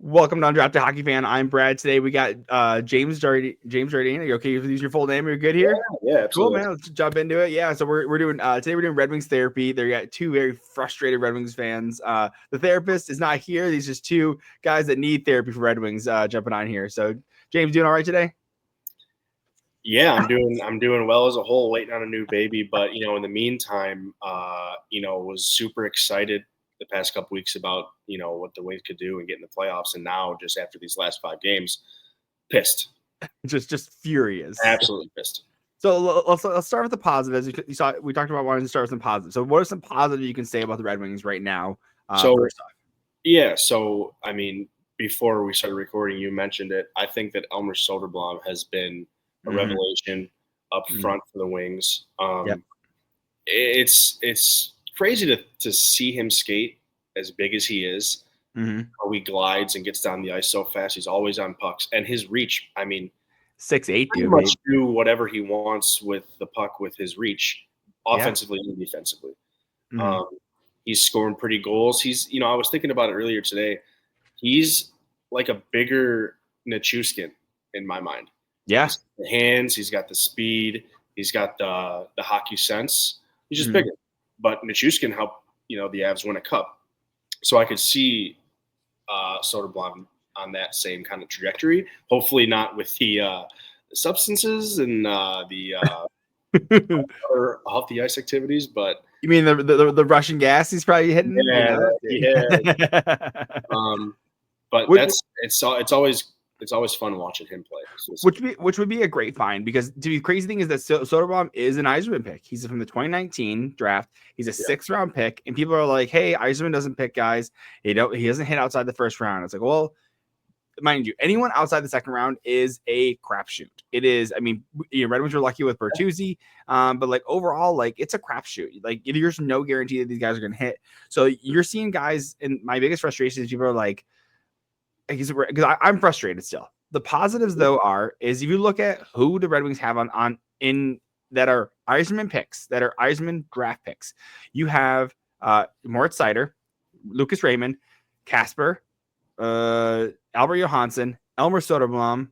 Welcome to Undrafted Hockey Fan. I'm Brad. Today we got James Jardine. Are you okay if you use your full name? Are you good here? Yeah, absolutely. Cool, man. Let's jump into it. Yeah, so we're doing today we're doing Red Wings therapy. There got two very frustrated Red Wings fans. The therapist is not here. These just two guys that need therapy for Red Wings jumping on here. So James, doing all right today? Yeah, I'm doing well as a whole, waiting on a new baby. But in the meantime, was super excited the past couple weeks about what the Wings could do and get in the playoffs. And now, just after these last 5 games, pissed, Just furious. absolutely pissed. So let's start with the positives. You saw we talked about wanting to start with some positives. So what are some positives you can say about the Red Wings right now? First off, So I mean, before we started recording, you mentioned it. I think that Elmer Soderblom has been a revelation up front for the Wings. Yep. It's crazy to see him skate as big as he is. How he glides and gets down the ice so fast. He's always on pucks, and his reach. I mean, 6'8", pretty much do whatever he wants with the puck with his reach, offensively and defensively. He's scoring pretty goals. He's, I was thinking about it earlier today. He's like a bigger Nichushkin in my mind. Yeah. He's got the hands. He's got the speed. He's got the hockey sense. He's just bigger. But Nichushkin helped, the Avs win a cup. So I could see Soderblom on that same kind of trajectory. Hopefully not with the substances and the other off the ice activities, but you mean the Russian gas he's probably hitting? Yeah. But it's always fun watching him play. Which would be a great find, because the crazy thing is that Soderblom is an Yzerman pick. He's from the 2019 draft. He's a 6th round pick, and people are like, "Hey, Yzerman doesn't pick guys. He doesn't hit outside the first round." It's like, well, mind you, anyone outside the second round is a crapshoot. It is. I mean, Red Wings are lucky with Bertuzzi, but like overall, like it's a crapshoot. Like there's no guarantee that these guys are going to hit. So you're seeing guys, and my biggest frustration is people are like, because I'm frustrated still. The positives though is if you look at who the Red Wings have in that are Yzerman picks, that are Yzerman draft picks, you have Moritz Seider, Lucas Raymond, Kasper, Albert Johansson, Elmer Soderblom,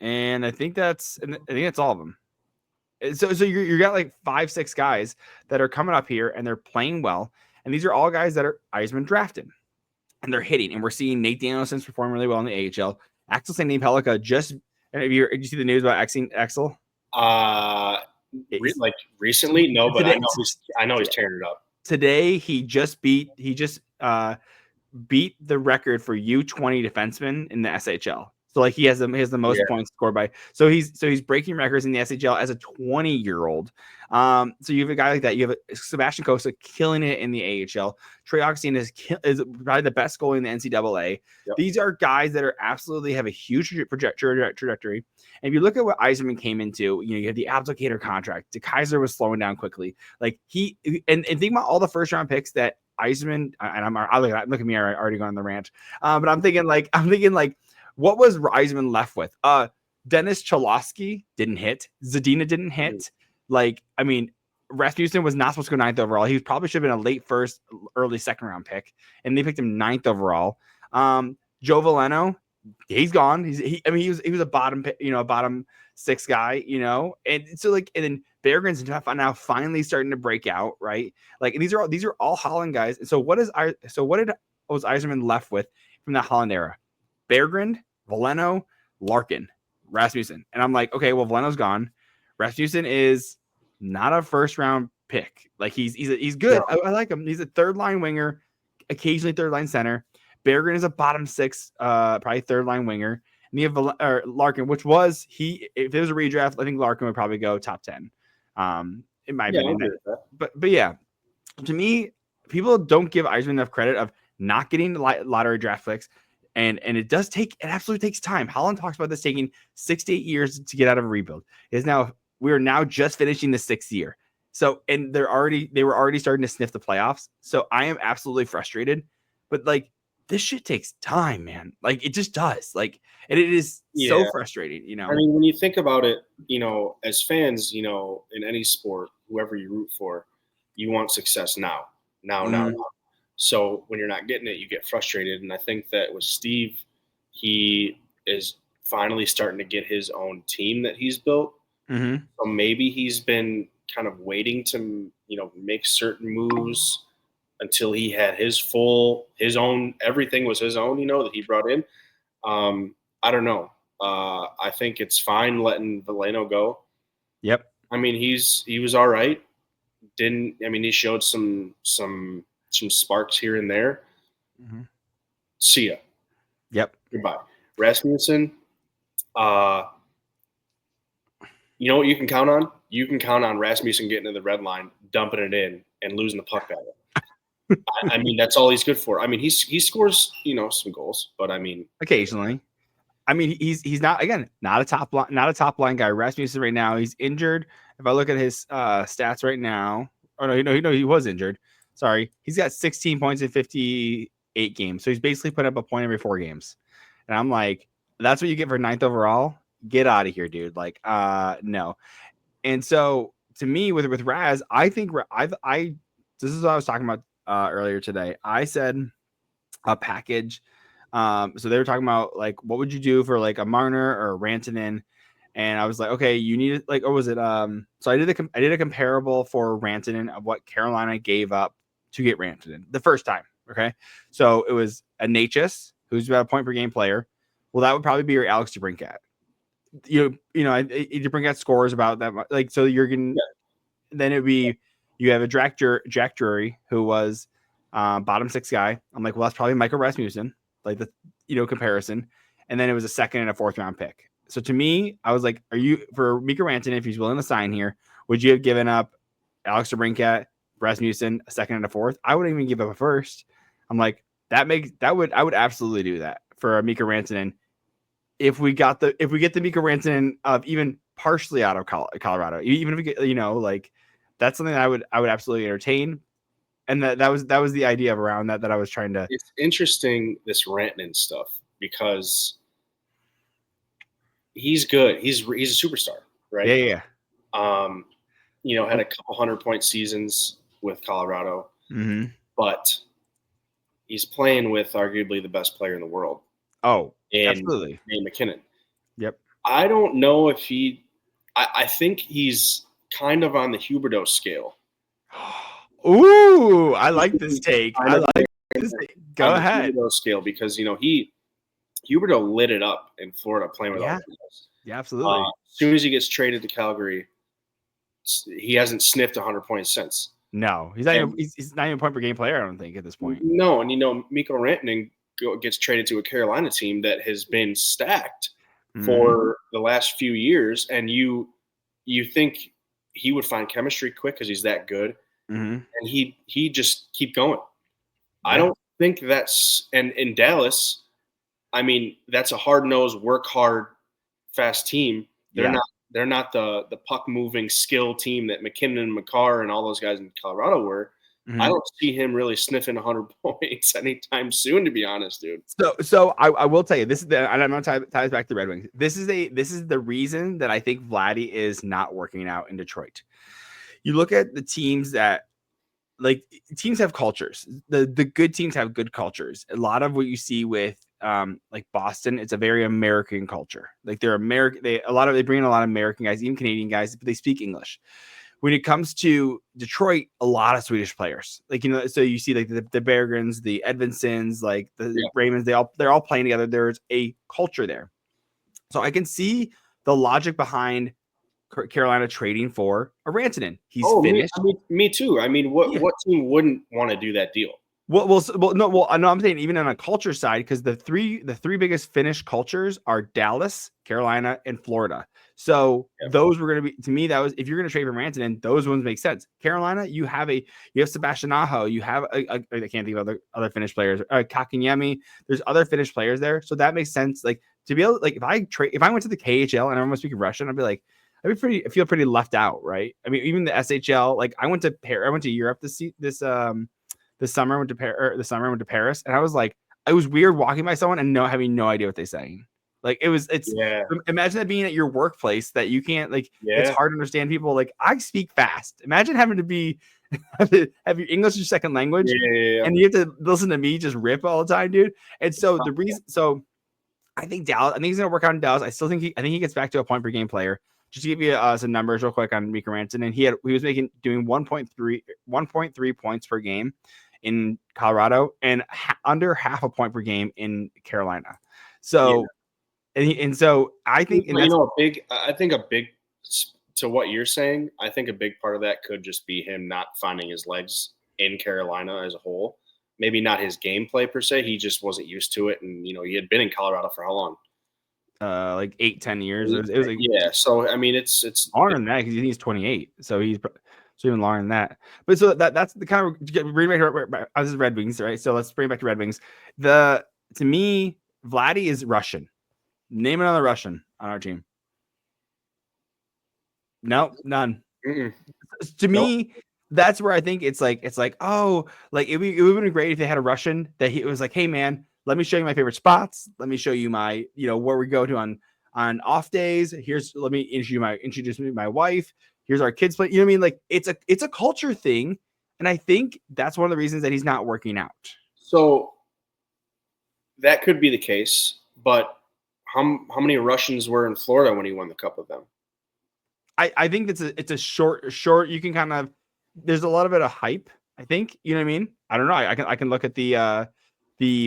and I think that's all of them. So you got like 5-6 guys that are coming up here and they're playing well, and these are all guys that are Yzerman drafted, and they're hitting. And we're seeing Nate Danielson's perform really well in the AHL. Axel St. Pellica just. Did you see the news about Axel? Like recently, no, but today, I know he's tearing it up. Today he just beat the record for U20 defensemen in the SHL. So like he has the most points scored by. So he's breaking records in the SHL as a 20-year-old. So you have a guy like that. You have Sebastian Cossa killing it in the AHL. Trey Augustine is probably the best goalie in the NCAA. Yep. These are guys that are absolutely have a huge trajectory. And if you look at what Yzerman came into, you have the applicator contract. DeKaiser was slowing down quickly. Like and think about all the first round picks that Yzerman, and look at me, I already gone on the rant. But I'm thinking like, what was Yzerman left with? Dennis Cholowski didn't hit. Zadina didn't hit. Like, I mean, Rasmussen was not supposed to go 9th overall. He probably should have been a late first, early second round pick, and they picked him 9th overall. Joe Veleno, he's gone. He was a bottom, a bottom 6 guy, and so like, and then Berggren's now finally starting to break out, right? Like, and these are all Holland guys. And so what was Yzerman left with from that Holland era? Berggren, Veleno, Larkin, Rasmussen. And I'm like, okay, well, Veleno's gone. Rasmussen is not a first round pick. Like he's good. Yeah. I like him. He's a 3rd line winger, occasionally 3rd line center. Berggren is a bottom 6, probably 3rd line winger. And you have Larkin, which was if there was a redraft, I think Larkin would probably go top 10. In my opinion. But yeah, to me, people don't give Yzerman enough credit of not getting lottery draft picks. And it absolutely takes time. Holland talks about this taking 6 to 8 years to get out of a rebuild. We are now just finishing the 6th year. So, and they were already starting to sniff the playoffs. So I am absolutely frustrated, but like this shit takes time, man. Like it just does. Like, and it is so frustrating, I mean, when you think about it, as fans, in any sport, whoever you root for, you want success now. So when you're not getting it, you get frustrated. And I think that with Steve he is finally starting to get his own team that he's built. Mm-hmm. So maybe he's been kind of waiting to, make certain moves until he had his own, everything was his own, that he brought in. I don't know. I think it's fine letting Veleno go. Yep. I mean, he was all right. He showed some sparks here and there. Mm-hmm. See ya. Yep. Goodbye. Rasmussen, you know what you can count on? You can count on Rasmussen getting to the red line, dumping it in, and losing the puck battle. I mean, that's all he's good for. I mean, he scores, some goals, but I mean, occasionally. I mean, he's not a top line guy. Rasmussen right now, he's injured. If I look at his stats right now, he was injured. Sorry, he's got 16 points in 58 games, so he's basically put up a point every 4 games. And I'm like, that's what you get for 9th overall. Get out of here, dude. Like, no. And so to me, with Raz, I think this is what I was talking about earlier today. I said a package. So they were talking about like, what would you do for like a Marner or a Rantanen? And I was like, okay, you need like, or was it? So I did a comparable for Rantanen of what Carolina gave up to get Rantanen the first time. Okay, so it was a Natchez, who's about a point per game player. Well, that would probably be your Alex DeBrincat. DeBrincat scores about that much. Like, so you're gonna then it'd be you have a Jack Drury who was bottom 6 guy. I'm like, well, that's probably Michael Rasmussen, like the comparison. And then it was a 2nd and a 4th round pick. So to me, I was like, are you for Mikko Rantanen, if he's willing to sign here, would you have given up Alex DeBrincat, Rasmussen, a 2nd and a 4th? I wouldn't even give up a 1st. I'm like, I would absolutely do that for Mikko Rantanen. If we get the Mikko Rantanen of even partially out of Colorado, even if we get, like that's something that I would absolutely entertain. And that was the idea of around that I was trying to. It's interesting, this Rantanen stuff, because he's good. He's a superstar, right? Yeah. Had a couple 100-point seasons with Colorado, but he's playing with arguably the best player in the world. Oh, absolutely. Nate McKinnon. Yep. I don't know if I think he's kind of on the Huberdeau scale. Ooh, I like this take. Go ahead. Huberdeau scale, because Huberdeau lit it up in Florida playing with all the guys. Yeah, absolutely. As soon as he gets traded to Calgary, he hasn't sniffed 100 points since. No, he's not even a point per game player, I don't think, at this point. No, and Mikko Rantanen gets traded to a Carolina team that has been stacked for the last few years, and you think he would find chemistry quick because he's that good, and he just keep going. Yeah. I don't think that's – and in Dallas, I mean, that's a hard-nosed, work hard, fast team. They're not the puck moving skill team that McKinnon and McCarr and all those guys in Colorado were. I don't see him really sniffing 100 points anytime soon, to be honest, dude. So I will tell you, this is and I'm going to tie this back to the Red Wings. This is the reason that I think Vladdy is not working out in Detroit. You look at the teams that, like, teams have cultures. The good teams have good cultures. A lot of what you see with like Boston, it's a very American culture. Like, they're American. They bring in a lot of American guys, even Canadian guys, but they speak English. When it comes to Detroit, a lot of Swedish players, like, so you see like the Bergens, the Edvinsons, like the Raymonds, they're all playing together. There's a culture there. So I can see the logic behind Carolina trading for a Rantanen. He's finished. Me too. I mean, what team wouldn't want to do that deal? I'm saying even on a culture side, because the three biggest Finnish cultures are Dallas, Carolina, and Florida. So those were going to be, to me, that was, if you're going to trade for Rantanen, those ones make sense. Carolina, you have Sebastian Aho, you have I can't think of other Finnish players, Kakiniemi. There's other Finnish players there, so that makes sense. Like, to be able, like, if I went to the KHL and everyone was speaking Russian, I'd be like, I feel pretty left out, right? I mean, even the SHL, like, I went to Europe this summer. Went to Paris, and I was like, it was weird walking by someone and having no idea what they're saying. Like, imagine that being at your workplace, that you can't, like, it's hard to understand people. Like, I speak fast. Imagine having to have your English your second language, and you have to listen to me just rip all the time, dude. And so I think Dallas. I think he's going to work out in Dallas. I think he gets back to a point per game player. Just to give you some numbers real quick on Mikko Rantanen, and he was doing 1.3 points per game in Colorado and under half a point per game in Carolina. So, so I think, and I think a big to what you're saying. I think a big part of that could just be him not finding his legs in Carolina as a whole. Maybe not his gameplay per se. He just wasn't used to it, and he had been in Colorado for how long? Like 8-10 years. It was like, So I mean, it's longer than that because he's 28. So even longer than that. But so that's the kind of bring back to this is Red Wings, right? So let's bring back to Red Wings. To me, Vladdy is Russian. Name another Russian on our team. No, none. Mm-mm. To me, that's where I think it's like, oh, like it would have been great if they had a Russian that it was like, hey man, let me show you my favorite spots. Let me show you my, where we go to on off days. Let me introduce me to my wife. Here's our kids play. You know what I mean? Like it's a culture thing. And I think that's one of the reasons that he's not working out. So that could be the case, but how many Russians were in Florida when he won the cup with them? I think it's a short. You can kind of, there's a lot of it of hype. I think, you know what I mean? I don't know. I can look at the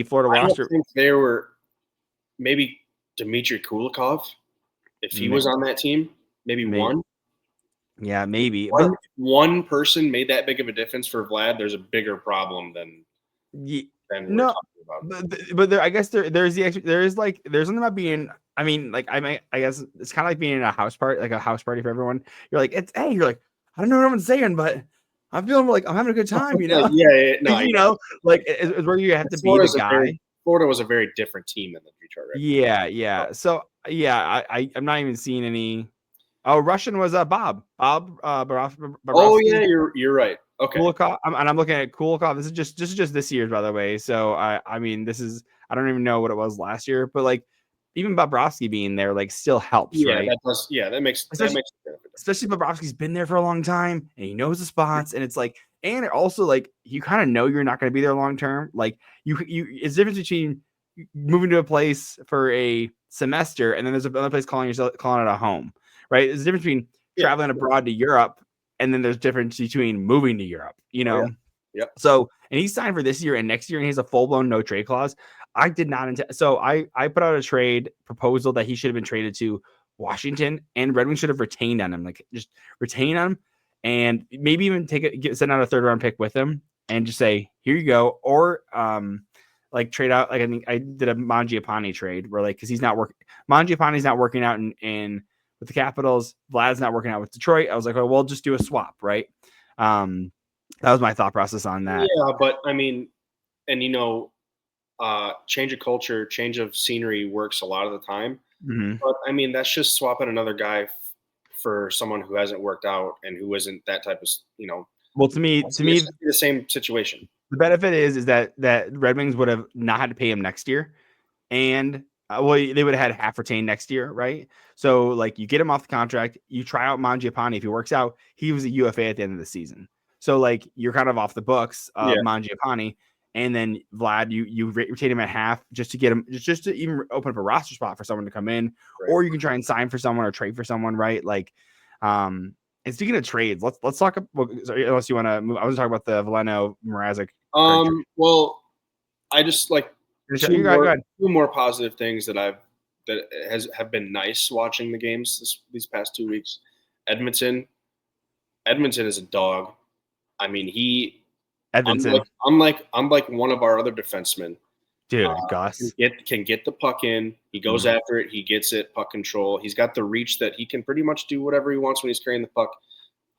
Florida roster. I think there were maybe Dmitry Kulikov, if he was on that team, maybe one. Yeah, maybe. One person made that big of a difference for Vlad. There's a bigger problem than we're talking about. But I guess there's something about being. I mean, like I guess it's kind of like being in a house party, like a house party for everyone. You're like, you're like, I don't know what everyone's saying, but I'm feeling like I'm having a good time, like it's where you have to be the guy. Florida was a very different team than the Detroit Red Wings. Yeah. So I'm not even seeing any. Oh, Russian was Bob. Bobrovsky. Oh yeah, you're right. Okay. Kulikov, and I'm looking at Kulikov. This is just this year's, by the way. So I mean, I don't even know what it was last year, but like even Bobrovsky being there, like still helps, right? That makes especially Bobrovsky's been there for a long time and he knows the spots, and it's like, and it also like you kind of know you're not going to be there long term. Like it's the difference between moving to a place for a semester and then there's another place calling it a home, right? There's a difference between traveling abroad to Europe. And then there's difference between moving to Europe, Yep. So, and he's signed for this year and next year, and he has a full-blown no trade clause. I did not intend. So I put out a trade proposal that he should have been traded to Washington, and Red Wings should have retained on him, like just retain him, and maybe even send out a third-round pick with him, and just say, here you go, or like trade out. Like I think I did a Mangiapane trade where like because he's not working, Mangiapane's not working out in with the Capitals, Vlad's not working out with Detroit. I was like, oh, we'll just do a swap, right? That was my thought process on that. Yeah, but I mean, and change of culture, change of scenery works a lot of the time. Mm-hmm. But I mean, that's just swapping another guy for someone who hasn't worked out and who isn't that type of, Well, to me, the same situation. The benefit is that Red Wings would have not had to pay him next year, and they would have had half retained next year, right? So, like, you get him off the contract, you try out Mangiapane. If he works out, he was a UFA at the end of the season. So, like, you're kind of off the books of Mangiapane, and then Vlad, you retain him at half just to get him, just to even open up a roster spot for someone to come in, right. Or you can try and sign for someone or trade for someone, right? Like, and speaking of trades, let's talk. Unless you want to move, I was talking about the Veleno Mrazek. Well, I just like. Two more positive things that have been nice watching the games these past 2 weeks. Edmonton is a dog. I mean, unlike one of our other defensemen, dude, Gus can get the puck in. He goes after it. He gets it. Puck control. He's got the reach that he can pretty much do whatever he wants when he's carrying the puck.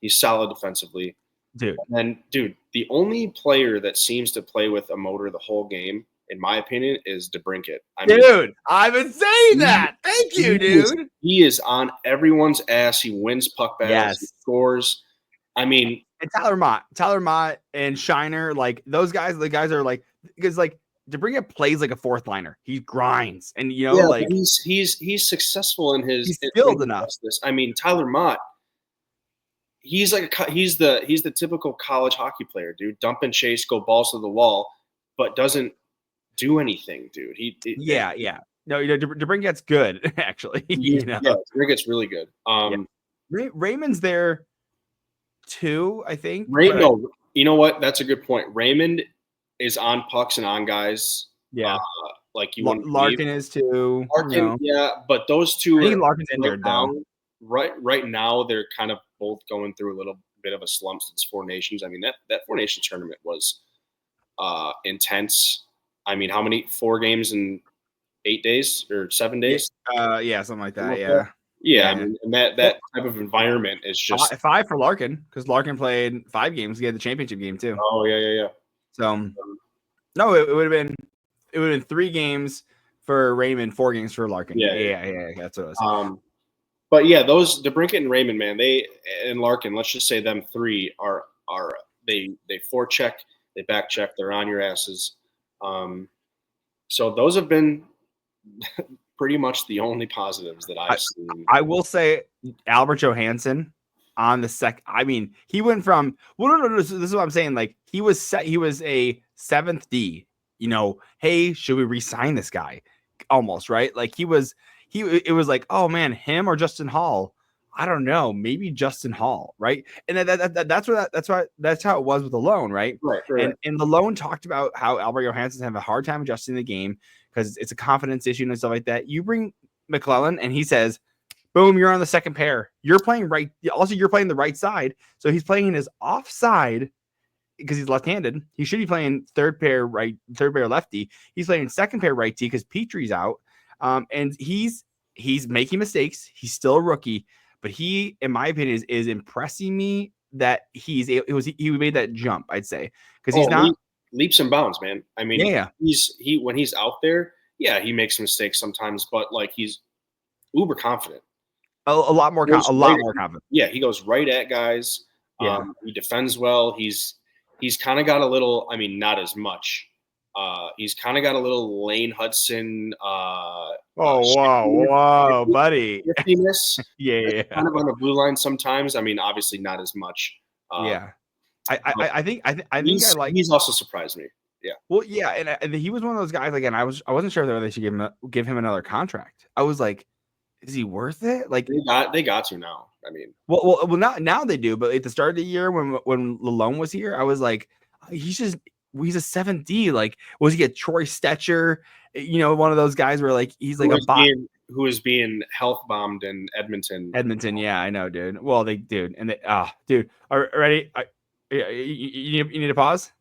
He's solid defensively, dude. And the only player that seems to play with a motor the whole game, in my opinion, is DeBrincat. I've been saying that. Thank you, dude. He is on everyone's ass. He wins puck battles. Yes. He scores. I mean, and Tyler Mott and Shiner, like those guys. The guys are like, because like DeBrincat plays like a fourth liner. He grinds, and like he's successful in his. He's skilled enough. I mean, Tyler Mott. He's the typical college hockey player, dude. Dump and chase, go balls to the wall, but doesn't do anything, dude. No, DeBrincat's good actually. Yeah, DeBrincat's really good. Raymond's there too, I think. No, you know what? That's a good point. Raymond is on pucks and on guys. Yeah, like you. Larkin is too. Larkin, yeah, but those two. I think Larkin's injured though. Right now, they're kind of both going through a little bit of a slump since Four Nations. I mean, that Four Nations tournament was intense. I mean, how many? 4 games in 8 days or 7 days? Yeah, something like that. Yeah. I mean, and that type of environment is just 5 for Larkin because Larkin played 5 games. He had the championship game too. Oh yeah. So no, it would have been 3 games for Raymond, 4 games for Larkin. Yeah. That's what it was. But yeah, those DeBrincat and Raymond, man, and Larkin. Let's just say them 3 are they forecheck, they back check, they're on your asses. So those have been pretty much the only positives that I've seen. I will say Albert Johansson on the sec. I mean, he went from no. This is what I'm saying. Like he was a 7th D. Hey, should we re-sign this guy? Almost right. Like it was like, oh man, him or Justin Hall. I don't know, maybe Justin Hall, right? And that's how it was with the loan, right? Right. And the loan talked about how Albert Johansson have a hard time adjusting the game because it's a confidence issue and stuff like that. You bring McClellan and he says, boom, you're on the second pair. You're playing right. Also, you're playing the right side. So he's playing his offside because he's left-handed. He should be playing third pair lefty. He's playing second pair righty because Petrie's out. And he's making mistakes. He's still a rookie, but he, in my opinion, is impressing me that he made that jump. I'd say because he's not leaps and bounds, man. I mean, yeah. When he's out there, yeah, he makes mistakes sometimes, but like he's uber confident. A lot more confident. Yeah, he goes right at guys. Yeah. He defends well. He's kind of got a little. I mean, not as much. He's kind of got a little Lane Hudson. Wow, buddy. Yeah. Kind of on the blue line sometimes. I mean, obviously not as much. Yeah. I think he's also surprised me. Yeah. Well, yeah, and he was one of those guys. Again, I wasn't sure whether they should give him another contract. I was like, is he worth it? Like they got to now. I mean, well, now they do. But at the start of the year when Lalone was here, I was like, he's a 7th D. Like, was he a Troy Stetcher? One of those guys where like he's like who is being health bombed in Edmonton. Yeah, I know, dude. Well, dude, are ready? You need to pause.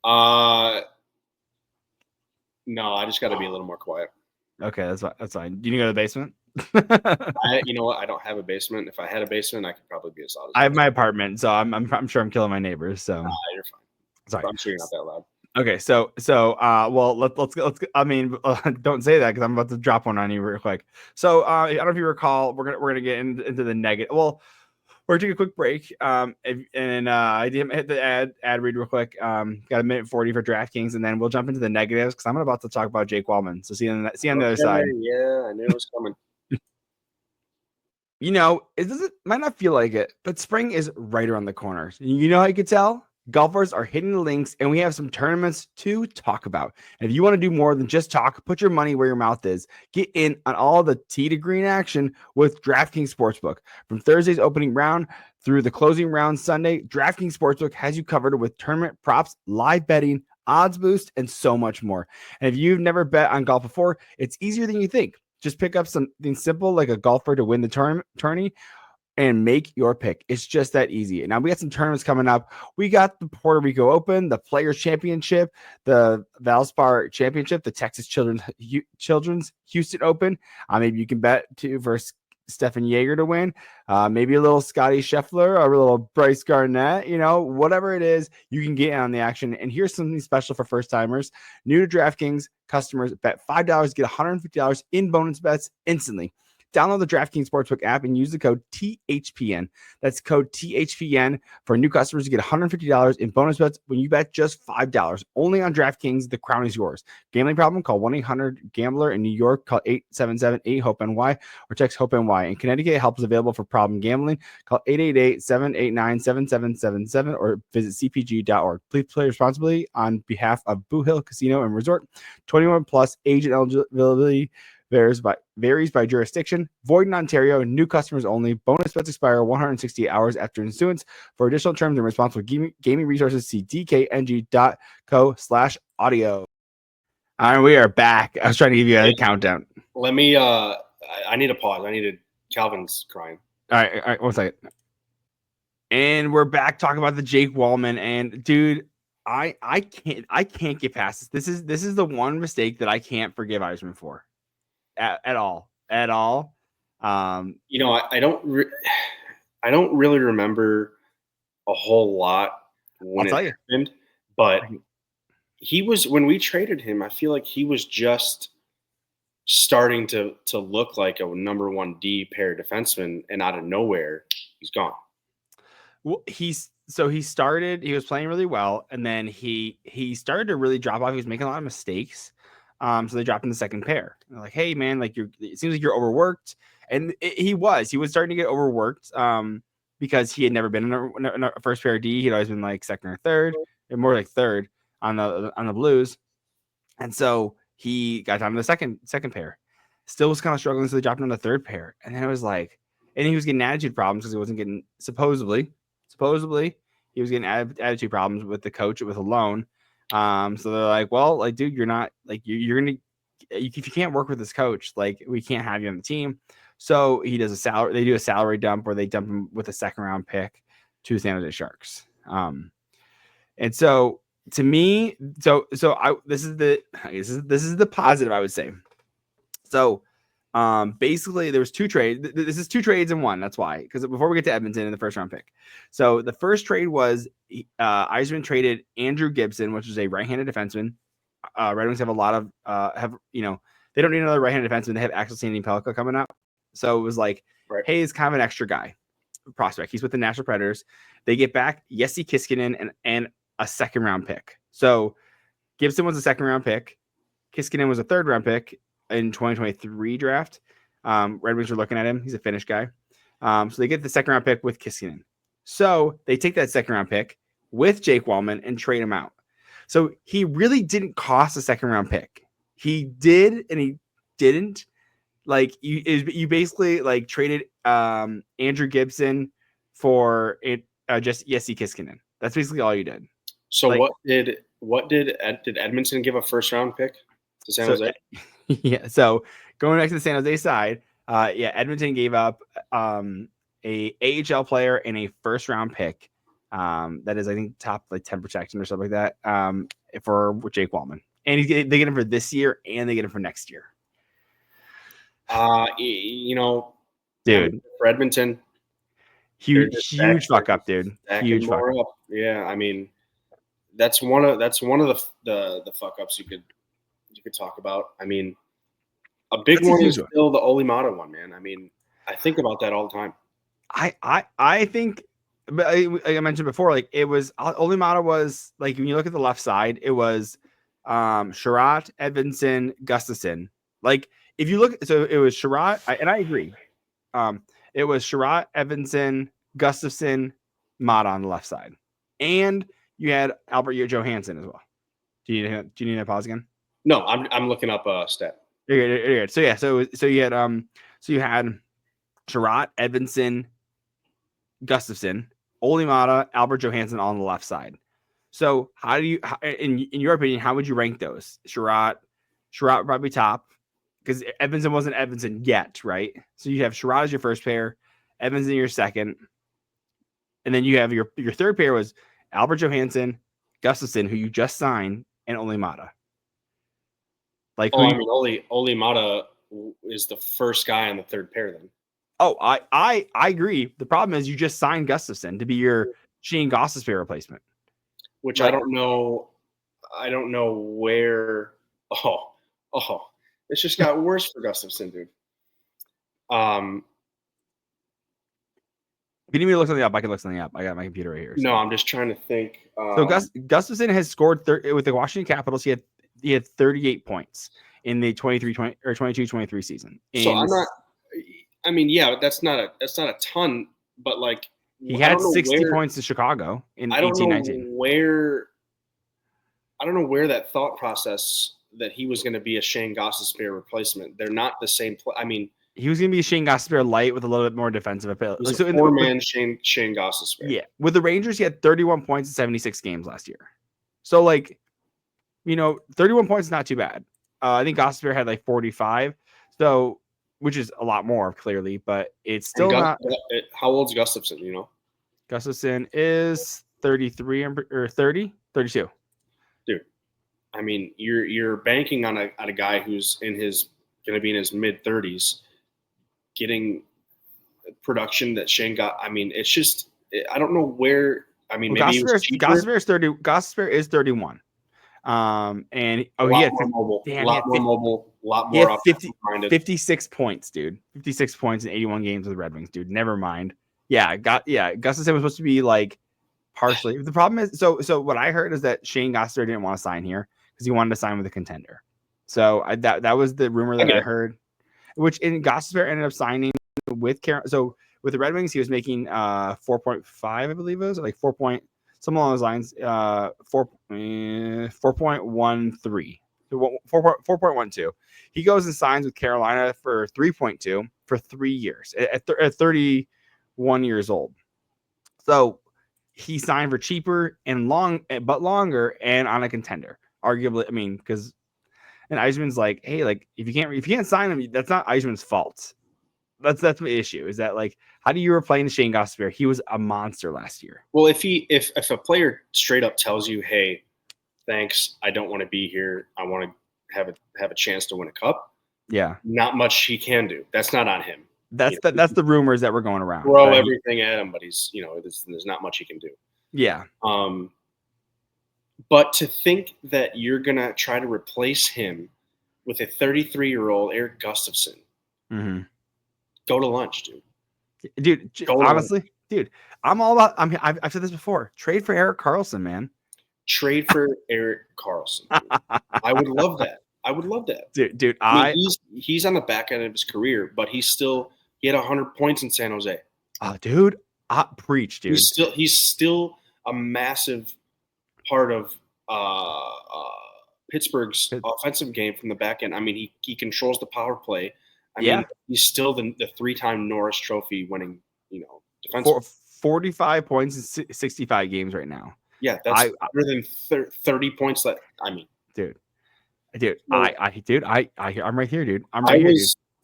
No, I just got to be a little more quiet. Okay, that's fine. Do you need to go to the basement? You know what? I don't have a basement. If I had a basement, I could probably be as loud as I have my apartment, so I'm sure I'm killing my neighbors. So you're fine. Sorry, I'm sure you're not that loud. Okay, so well, let's. I mean, don't say that because I'm about to drop one on you real quick. So I don't know if you recall, we're gonna get into the negative. Well, we're gonna take a quick break. I didn't hit the ad read real quick. Got a minute 40 for DraftKings, and then we'll jump into the negatives because I'm about to talk about Jake Wellman. So see you on the other side. Yeah, I knew it was coming. It might not feel like it, but spring is right around the corner. You know how you can tell? Golfers are hitting the links, and we have some tournaments to talk about. And if you want to do more than just talk, put your money where your mouth is. Get in on all the tee to green action with DraftKings Sportsbook. From Thursday's opening round through the closing round Sunday, DraftKings Sportsbook has you covered with tournament props, live betting, odds boost, and so much more. And if you've never bet on golf before, it's easier than you think. Just pick up something simple like a golfer to win the tourney and make your pick. It's just that easy. Now we got some tournaments coming up. We got the Puerto Rico Open, the Players Championship, the Valspar Championship, the Texas Children's Houston Open. Maybe you can bet for Stefan Jaeger to win. Maybe a little Scotty Scheffler or a little Bryce Garnett. Whatever it is, you can get in on the action. And here's something special for first timers. New to DraftKings customers, bet $5, get $150 in bonus bets instantly. Download the DraftKings Sportsbook app and use the code THPN. That's code THPN for new customers to get $150 in bonus bets when you bet just $5. Only on DraftKings, the crown is yours. Gambling problem? Call 1-800-GAMBLER. In New York, call 877-8-HOPE-NY or text HOPE-NY. In Connecticut, help is available for problem gambling. Call 888-789-7777 or visit cpg.org. Please play responsibly on behalf of Boo Hill Casino and Resort. 21 plus, age and eligibility varies by jurisdiction. Void in Ontario. New customers only. Bonus bets expire 168 hours after issuance. For additional terms and responsible gaming resources, see dkng.co/audio. All right, we are back. I was trying to give you a countdown. Let me. I need a pause. Calvin's crying. All right, 1 second. And we're back talking about the Jake Wallman. And dude, I can't get past this. This is the one mistake that I can't forgive Yzerman for. At all. I don't really remember a whole lot when it happened, but when we traded him, I feel like he was just starting to look like a number 1 D pair defenseman, and out of nowhere, he's gone. Well, he was playing really well, and then he started to really drop off. He was making a lot of mistakes. So they dropped in the second pair. They're like, hey man, like it seems like you're overworked. And he was starting to get overworked because he had never been in a first pair D. He'd always been like second or third, and more like third on the Blues. And so he got down to the second pair. Still was kind of struggling, so they dropped him to the third pair. And then it was like, and he was getting attitude problems because he wasn't getting supposedly he was getting attitude problems with the coach with a loan. So they're like, well, like, dude, you're not like you're gonna if you can't work with this coach, like we can't have you on the team. So he does they do a salary dump where they dump him with a second round pick to the San Jose Sharks. And so to me, this is the positive, I would say. So basically there was 2 trades. This is 2 trades in one. That's why, because before we get to Edmonton in the first round pick. So the first trade was Yzerman traded Andrew Gibson, which is a right-handed defenseman. Red Wings have a lot of they don't need another right-handed defenseman. They have Axel Sandin-Pellikka coming up. So it was like, hey, it's kind of an extra guy prospect. He's with the Nashville Predators. They get back Jesse Kiskinen and a second round pick. So Gibson was a second round pick. Kiskinen was a third round pick in 2023 draft. Red Wings are looking at him. He's a Finnish guy. So they get the second round pick with Kiskinen. So they take that second round pick with Jake Wallman and trade him out. So he really didn't cost a second round pick. He did and he didn't. Like you basically like traded Andrew Gibson for just Jesse Kiskinen. That's basically all you did. So like, what did Edmonton give a first round pick to San Jose? Yeah. So going back to the San Jose side, Edmonton gave up a AHL player and a first round pick. That is, I think, top like 10 protection or something like that. For Jake Wallman, and they get him for this year and they get him for next year. Dude, for Edmonton, huge fuck up, dude. Huge fuck up. Yeah, I mean, that's one of the fuck ups you could talk about. I mean, a big one is still the Olli Maatta one, man. I mean, I think about that all the time. I think, but like I mentioned before, like it was Olli Maatta was like when you look at the left side, it was Sherratt, Edvinsson, Gustafsson. Like if you look, so it was Sherratt, and I agree. It was Sherratt, Edvinsson, Gustafsson, Maatta on the left side, and you had Albert Johansson as well. Do you need to pause again? No, I'm looking up a stat. You're good. So yeah, so you had Sherratt, Edvinsson, Gustafsson, Olli Maatta, Albert Johansson on the left side. So how do you, in your opinion, how would you rank those? Sherratt probably top because Edvinsson wasn't Edvinsson yet, right? So you have Sherratt as your first pair, Edvinsson your second, and then you have your third pair was Albert Johansson, Gustafsson, who you just signed, and Olli Maatta. Like, Olli Maatta is the first guy on the third pair then. Oh, I agree. The problem is you just signed Gustafsson to be your Shane Gostisbehere replacement. Which I don't know. I don't know where. Oh, it's just got worse for Gustafsson, dude. If you need me to look something up, I can look something up. I got my computer right here. No, I'm just trying to think. So Gustafsson has scored with the Washington Capitals. He had 38 points in the 22-23 season. So I'm not. I mean, yeah, that's not a ton, but like he had 60 points in Chicago in 18-19. I don't know where that thought process that he was going to be a Shane Gostisbehere replacement. They're not the same. I mean, he was going to be a Shane Gostisbehere light with a little bit more defensive ability. He's a four-man Shane Gostisbehere. Yeah, with the Rangers, he had 31 points in 76 games last year. So, 31 points is not too bad. I think Gostisbehere had 45, so which is a lot more clearly, but it's still not. How old's Gustafsson? Gustafsson is 33 or 30, 32. Dude, I mean, you're banking on a guy who's going to be in his mid-30s, getting production that Shane got. I mean, it's just I don't know where. I mean, maybe Gostisbehere is 30. Gostisbehere is 31. And he had a lot more mobile, a lot more 56 points, dude. 56 points in 81 games with the Red Wings, dude. Never mind. Gustafsson was supposed to be partially. The problem is, so what I heard is that Shane Gostisbehere didn't want to sign here because he wanted to sign with a contender. So that was the rumor that I heard, which in Gostisbehere ended up signing with So with the Red Wings, he was making 4.5, I believe it was, 4 point. Some along those lines, 4.13, 4.12. He goes and signs with Carolina for 3.2 for 3 years at 31 years old. So he signed for cheaper and longer and on a contender. Arguably, I mean, because Yzerman's hey, if you can't sign him, that's not Yzerman's fault. That's the issue. Is that how do you replace Shane Gostisbehere? He was a monster last year. Well, if a player straight up tells you, "Hey, thanks, I don't want to be here. I want to have a chance to win a cup." Yeah, not much he can do. That's not on him. That's the rumors that were going around. Throw everything at him, but he's there's not much he can do. Yeah. But to think that you're gonna try to replace him with a 33-year-old Erik Gustafsson. Mm-hmm. Go to lunch, dude. Dude, honestly, dude, I'm all about. I've said this before. Trade for Erik Karlsson, man. Trade for Erik Karlsson. I would love that. Dude, he's on the back end of his career, but he had 100 points in San Jose. Dude, preach, dude. He's still a massive part of Pittsburgh's offensive game from the back end. I mean, he controls the power play. I mean, he's still the 3-time Norris Trophy winning, defenseman. 45 points in 65 games right now. Yeah, that's better than 30 points. I'm right here, dude.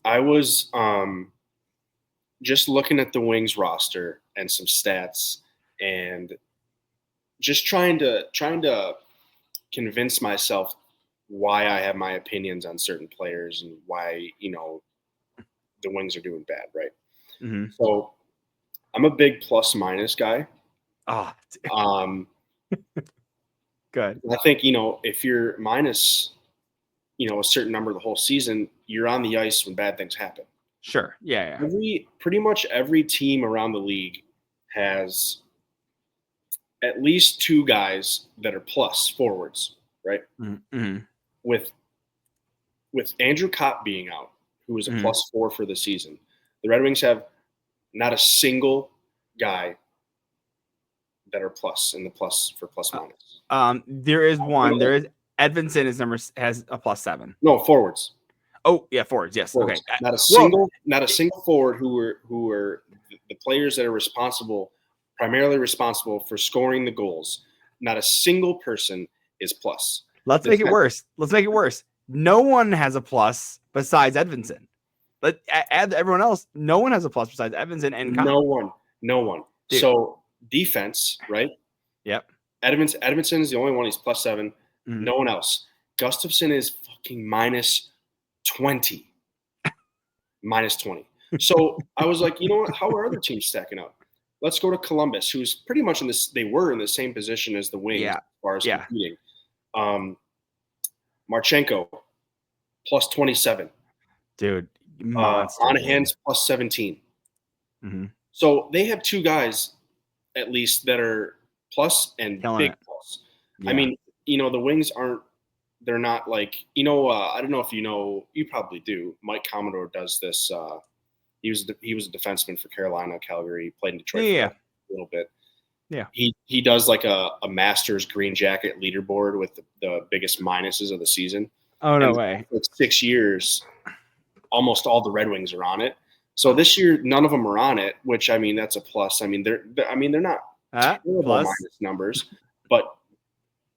I was just looking at the Wings roster and some stats and just trying to convince myself why I have my opinions on certain players and why, the Wings are doing bad, right? Mm-hmm. So I'm a big plus-minus guy. Good. I think, if you're minus, a certain number the whole season, you're on the ice when bad things happen. Sure. Yeah. Pretty much every team around the league has at least 2 guys that are plus forwards, right? Mm-hmm. With Andrew Kopp being out, who was a +4 for the season, the Red Wings have not a single guy that are plus in the plus for plus-minus. There is one. There is Edmondson has a +7. No, forwards. Oh yeah, forwards. Yes. Forwards. Okay. Not a single forward who were the players that are primarily responsible for scoring the goals. Not a single person is plus. Let's make it worse. No one has a plus besides Edmondson. But add everyone else. No one has a plus besides Edmondson and Kopp. No one. Dude. So defense, right? Yep. Edmondson is the only one. He's +7. Mm-hmm. No one else. Gustafsson is fucking -20. -20. So I was like, you know what? How are other teams stacking up? Let's go to Columbus, who's pretty much they were in the same position as the Wings as far as competing. Marchenko, +27. Dude, monster. Anaheim's plus 17. Mm-hmm. So they have two guys at least that are plus and Killing big it. plus. Yeah. I mean, the Wings they're not like, I don't know if you probably do. Mike Commodore does this. He was a defenseman for Carolina, Calgary, played in Detroit for a little bit. Yeah. He does like a Masters green jacket leaderboard with the biggest minuses of the season. Oh, no way. For 6 years, almost all the Red Wings are on it. So this year, none of them are on it, which, I mean, that's a plus. I mean, they're not terrible minus numbers, but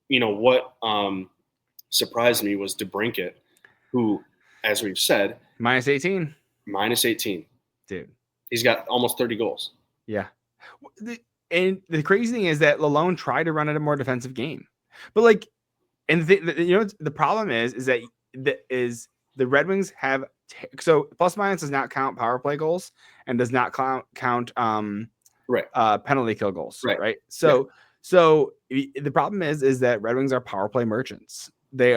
what surprised me was DeBrincat, who, as we've said, minus 18. Dude. He's got almost 30 goals. Yeah. And the crazy thing is that Lalone tried to run at a more defensive game, but like, and the problem is that the Red Wings have so plus minus does not count power play goals and does not count penalty kill goals, right? So the problem is that Red Wings are power play merchants. They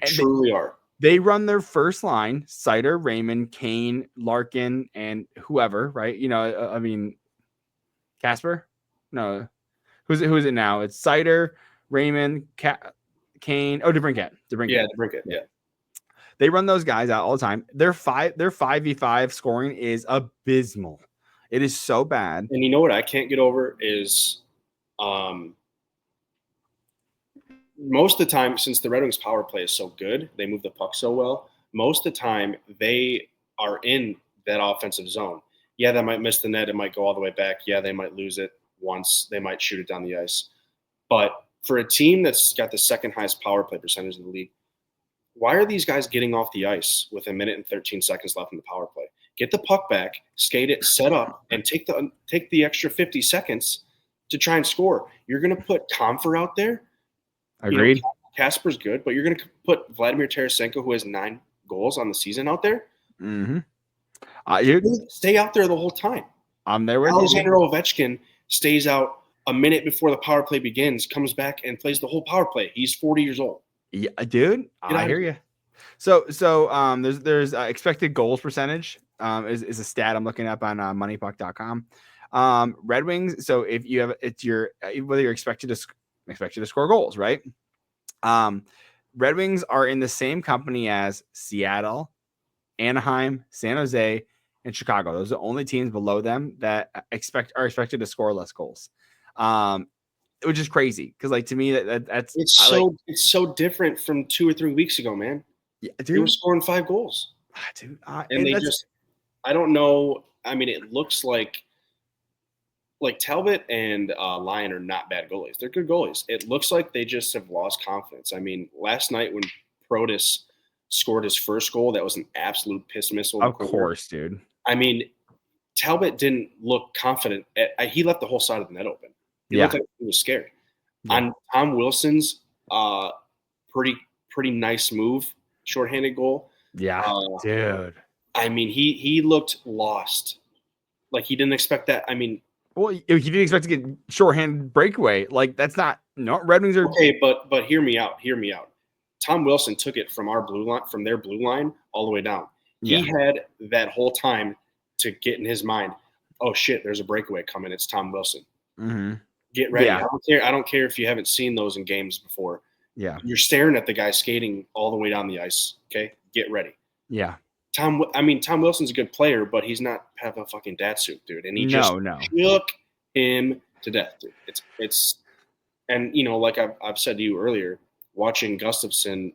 truly are. They run their first line: Seider, Raymond, Kane, Larkin, and whoever, right? I mean, Casper? No. Who is it now? It's Seider, Raymond, Kane. Oh, DeBrincat. Yeah, DeBrincat. Yeah. They run those guys out all the time. Their 5v5 scoring is abysmal. It is so bad. And you know what I can't get over is most of the time, since the Red Wings power play is so good, they move the puck so well, most of the time they are in that offensive zone. Yeah, they might miss the net. It might go all the way back. Yeah, they might lose it once. They might shoot it down the ice. But for a team that's got the second highest power play percentage in the league, why are these guys getting off the ice with 1 minute and 13 seconds left in the power play? Get the puck back, skate it, set up, and take the extra 50 seconds to try and score. You're going to put Comfer out there. Agreed. Casper's good, but you're going to put Vladimir Tarasenko, who has 9 goals on the season, out there. Mm-hmm. Stay out there the whole time. I'm there with Alexander Ovechkin stays out a minute before the power play begins, comes back and plays the whole power play. He's 40 years old. Yeah, dude, I hear you. So there's expected goals percentage is a stat I'm looking up on moneypuck.com. Red Wings. So if you have whether you're expected to score goals, right? Red Wings are in the same company as Seattle, Anaheim, San Jose, and Chicago. Those are the only teams below them that are expected to score less goals. Which is crazy because, like, to me, that's it's so different from 2 or 3 weeks ago, man. Yeah, dude, they were scoring 5 goals, dude, and they I don't know. I mean, it looks like Talbot and Lyon are not bad goalies. They're good goalies. It looks like they just have lost confidence. I mean, last night when Protas scored his first goal, that was an absolute piss missile. Of course, dude. I mean, Talbot didn't look confident. He left the whole side of the net open. He looked like he was scared. Yeah. On Tom Wilson's pretty nice move, shorthanded goal. Yeah, dude. I mean, he looked lost. Like he didn't expect that. I mean, well, he didn't expect to get shorthanded breakaway. Like that's not Red Wings are okay. But hear me out. Tom Wilson took it from their blue line all the way down. Yeah. He had that whole time to get in his mind, oh shit, there's a breakaway coming. It's Tom Wilson. Mm-hmm. Get ready. Yeah. I don't care if you haven't seen those in games before. Yeah. You're staring at the guy skating all the way down the ice. Okay. Get ready. Yeah. Tom Wilson's a good player, but he's not have a fucking Datsuk, dude. And he just shook him to death, dude. It's and like I've said to you earlier, watching Gustafsson,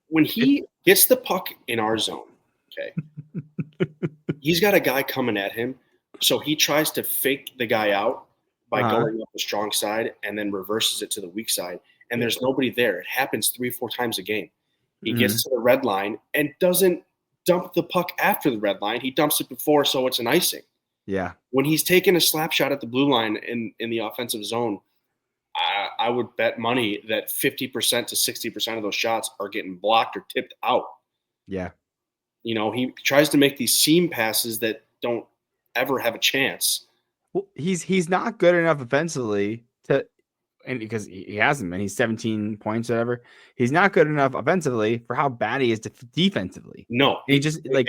when he gets the puck in our zone, okay, he's got a guy coming at him, so he tries to fake the guy out by going up the strong side and then reverses it to the weak side, and there's nobody there. It happens 3-4 times a game. He gets to the red line and doesn't dump the puck after the red line. He dumps it before, so it's an icing. Yeah. When he's taking a slap shot at the blue line in the offensive zone, I would bet money that 50% to 60% of those shots are getting blocked or tipped out. Yeah. He tries to make these seam passes that don't ever have a chance. Well, he's not good enough offensively and because he hasn't been, he's 17 points, whatever. He's not good enough offensively for how bad he is defensively. No, he just like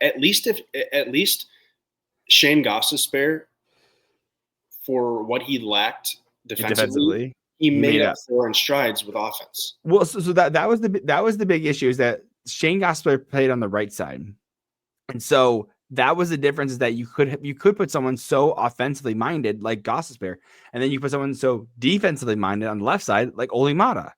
at least Shane Gostisbehere, for what he lacked defensively, he made up for in strides with offense. Well, so that was the big issue, is that Shane Gostisbehere played on the right side, and so that was the difference, is that you could put someone so offensively minded like Gostisbehere, and then you put someone so defensively minded on the left side like Olli Maatta.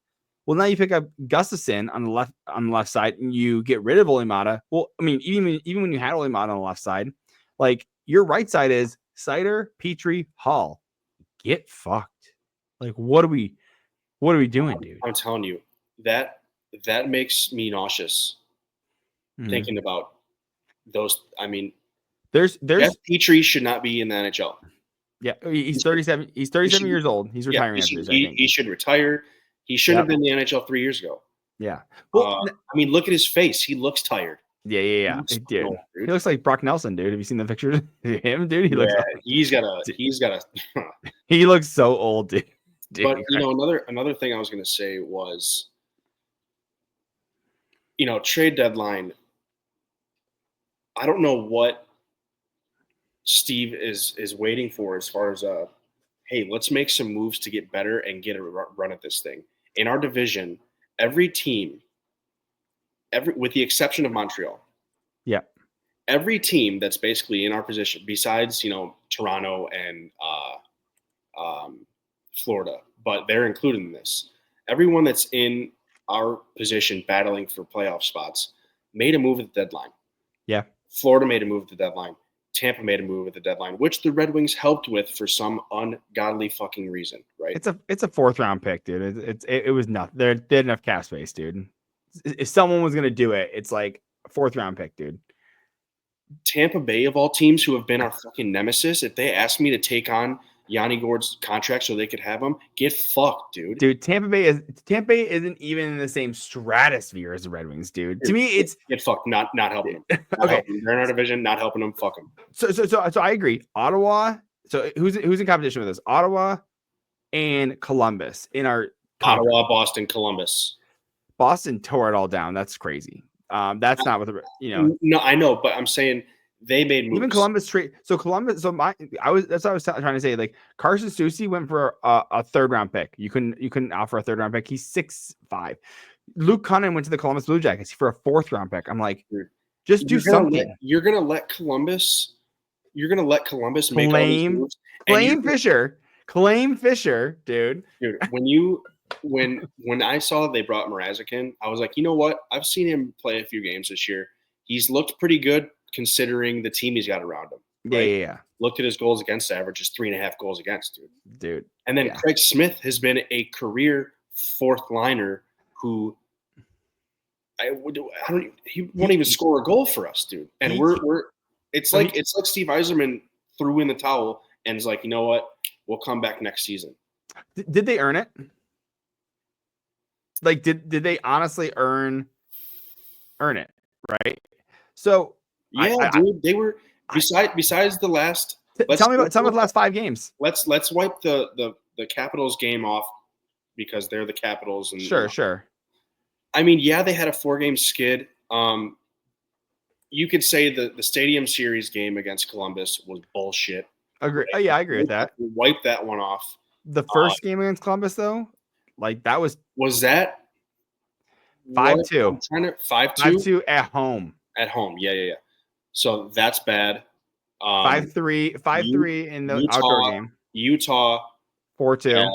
Well, now you pick up Gustafsson on the left side, and you get rid of Olli Maatta. Well, I mean, even when you had Olli Maatta on the left side, like your right side is Seider, Petrie, Hall. Get fucked. Like, what are we doing, dude? I'm telling you, that makes me nauseous thinking about those. I mean, there's Jeff Petrie should not be in the NHL. Yeah, he's 37. He's 37 years old. He's retiring after this, I think. He should retire. He shouldn't have been in the NHL 3 years ago. Yeah. Well, I mean, look at his face. He looks tired. Yeah. Dude. He looks like Brock Nelson, dude. Have you seen the pictures of him, dude? He looks. He's got a. He looks so old, dude. But another thing I was going to say was, trade deadline. I don't know what Steve is waiting for as far as hey, let's make some moves to get better and get a run at this thing. In our division, every team, with the exception of Montreal, every team that's basically in our position, besides Toronto and Florida, but they're included in this. Everyone that's in our position battling for playoff spots made a move at the deadline. Yeah. Florida made a move at the deadline. Tampa made a move at the deadline, which the Red Wings helped with for some ungodly fucking reason, right? It's a 4th round pick, dude. It was nothing. They had enough cap space, dude. If someone was gonna do it, it's like a 4th round pick, dude. Tampa Bay, of all teams who have been our fucking nemesis, if they asked me to take on Yanni Gourde's contract so they could have him, get fucked, dude. Dude, Tampa Bay isn't even in the same stratosphere as the Red Wings, dude. To me, it's get fucked. Not helping them. Okay, they're in our division. Not helping them. Fuck them. So I agree. Ottawa. So who's in competition with us? Ottawa and Columbus in our Ottawa, Boston, Columbus. Boston tore it all down. That's crazy. That's not what No, I know, but I'm saying they made moves. Even Columbus trade. So Columbus. So that's what I was trying to say. Like Carson Soucy went for a 3rd round pick. You couldn't offer a 3rd round pick. He's 6'5". Luke Cunningham went to the Columbus Blue Jackets for a 4th round pick. I'm like, just do something. You're gonna let Columbus make all these moves. Claim Fisher, dude. Dude, when I saw that they brought Mrazek in, I was like, you know what? I've seen him play a few games this year. He's looked pretty good considering the team he's got around him. Right? Yeah. Looked at his goals against average, is 3.5 goals against, dude. And then Craig Smith has been a career 4th liner who he won't even score a goal for us, dude. And it's like Steve Yzerman threw in the towel and is like, you know what? We'll come back next season. Did they earn it? Like, did they honestly earn it? Right. So dude, they were besides the last. Tell me about the last 5 games. Let's wipe the Capitals game off because they're the Capitals. And sure. I mean, they had a 4-game skid. You could say the Stadium Series game against Columbus was bullshit. Agree. Oh, yeah, I agree with that. Wipe that one off. The first game against Columbus, though, like that was that 5-2. 5-2 at home. At home, yeah. So that's bad. 5-3 in the outdoor game. Utah 4-2.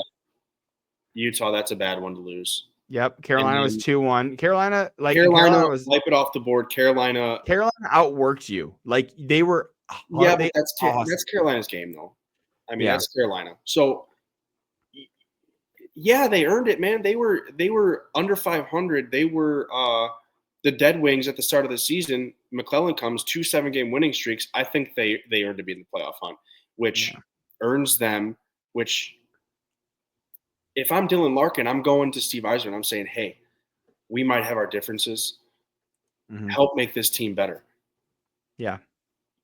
Utah, that's a bad one to lose. Yep. Carolina was 2-1. Carolina was wipe it off the board. Carolina outworked you. Like they were. But that's Carolina's game, though. I mean, that's Carolina. So, they earned it, man. They were under 500. They were the Dead Wings at the start of the season. McClellan comes 2 7-game winning streaks. I think they earned to be in the playoff hunt, which earns them. Which, if I'm Dylan Larkin, I'm going to Steve Yzerman. I'm saying, hey, we might have our differences. Mm-hmm. Help make this team better. Yeah.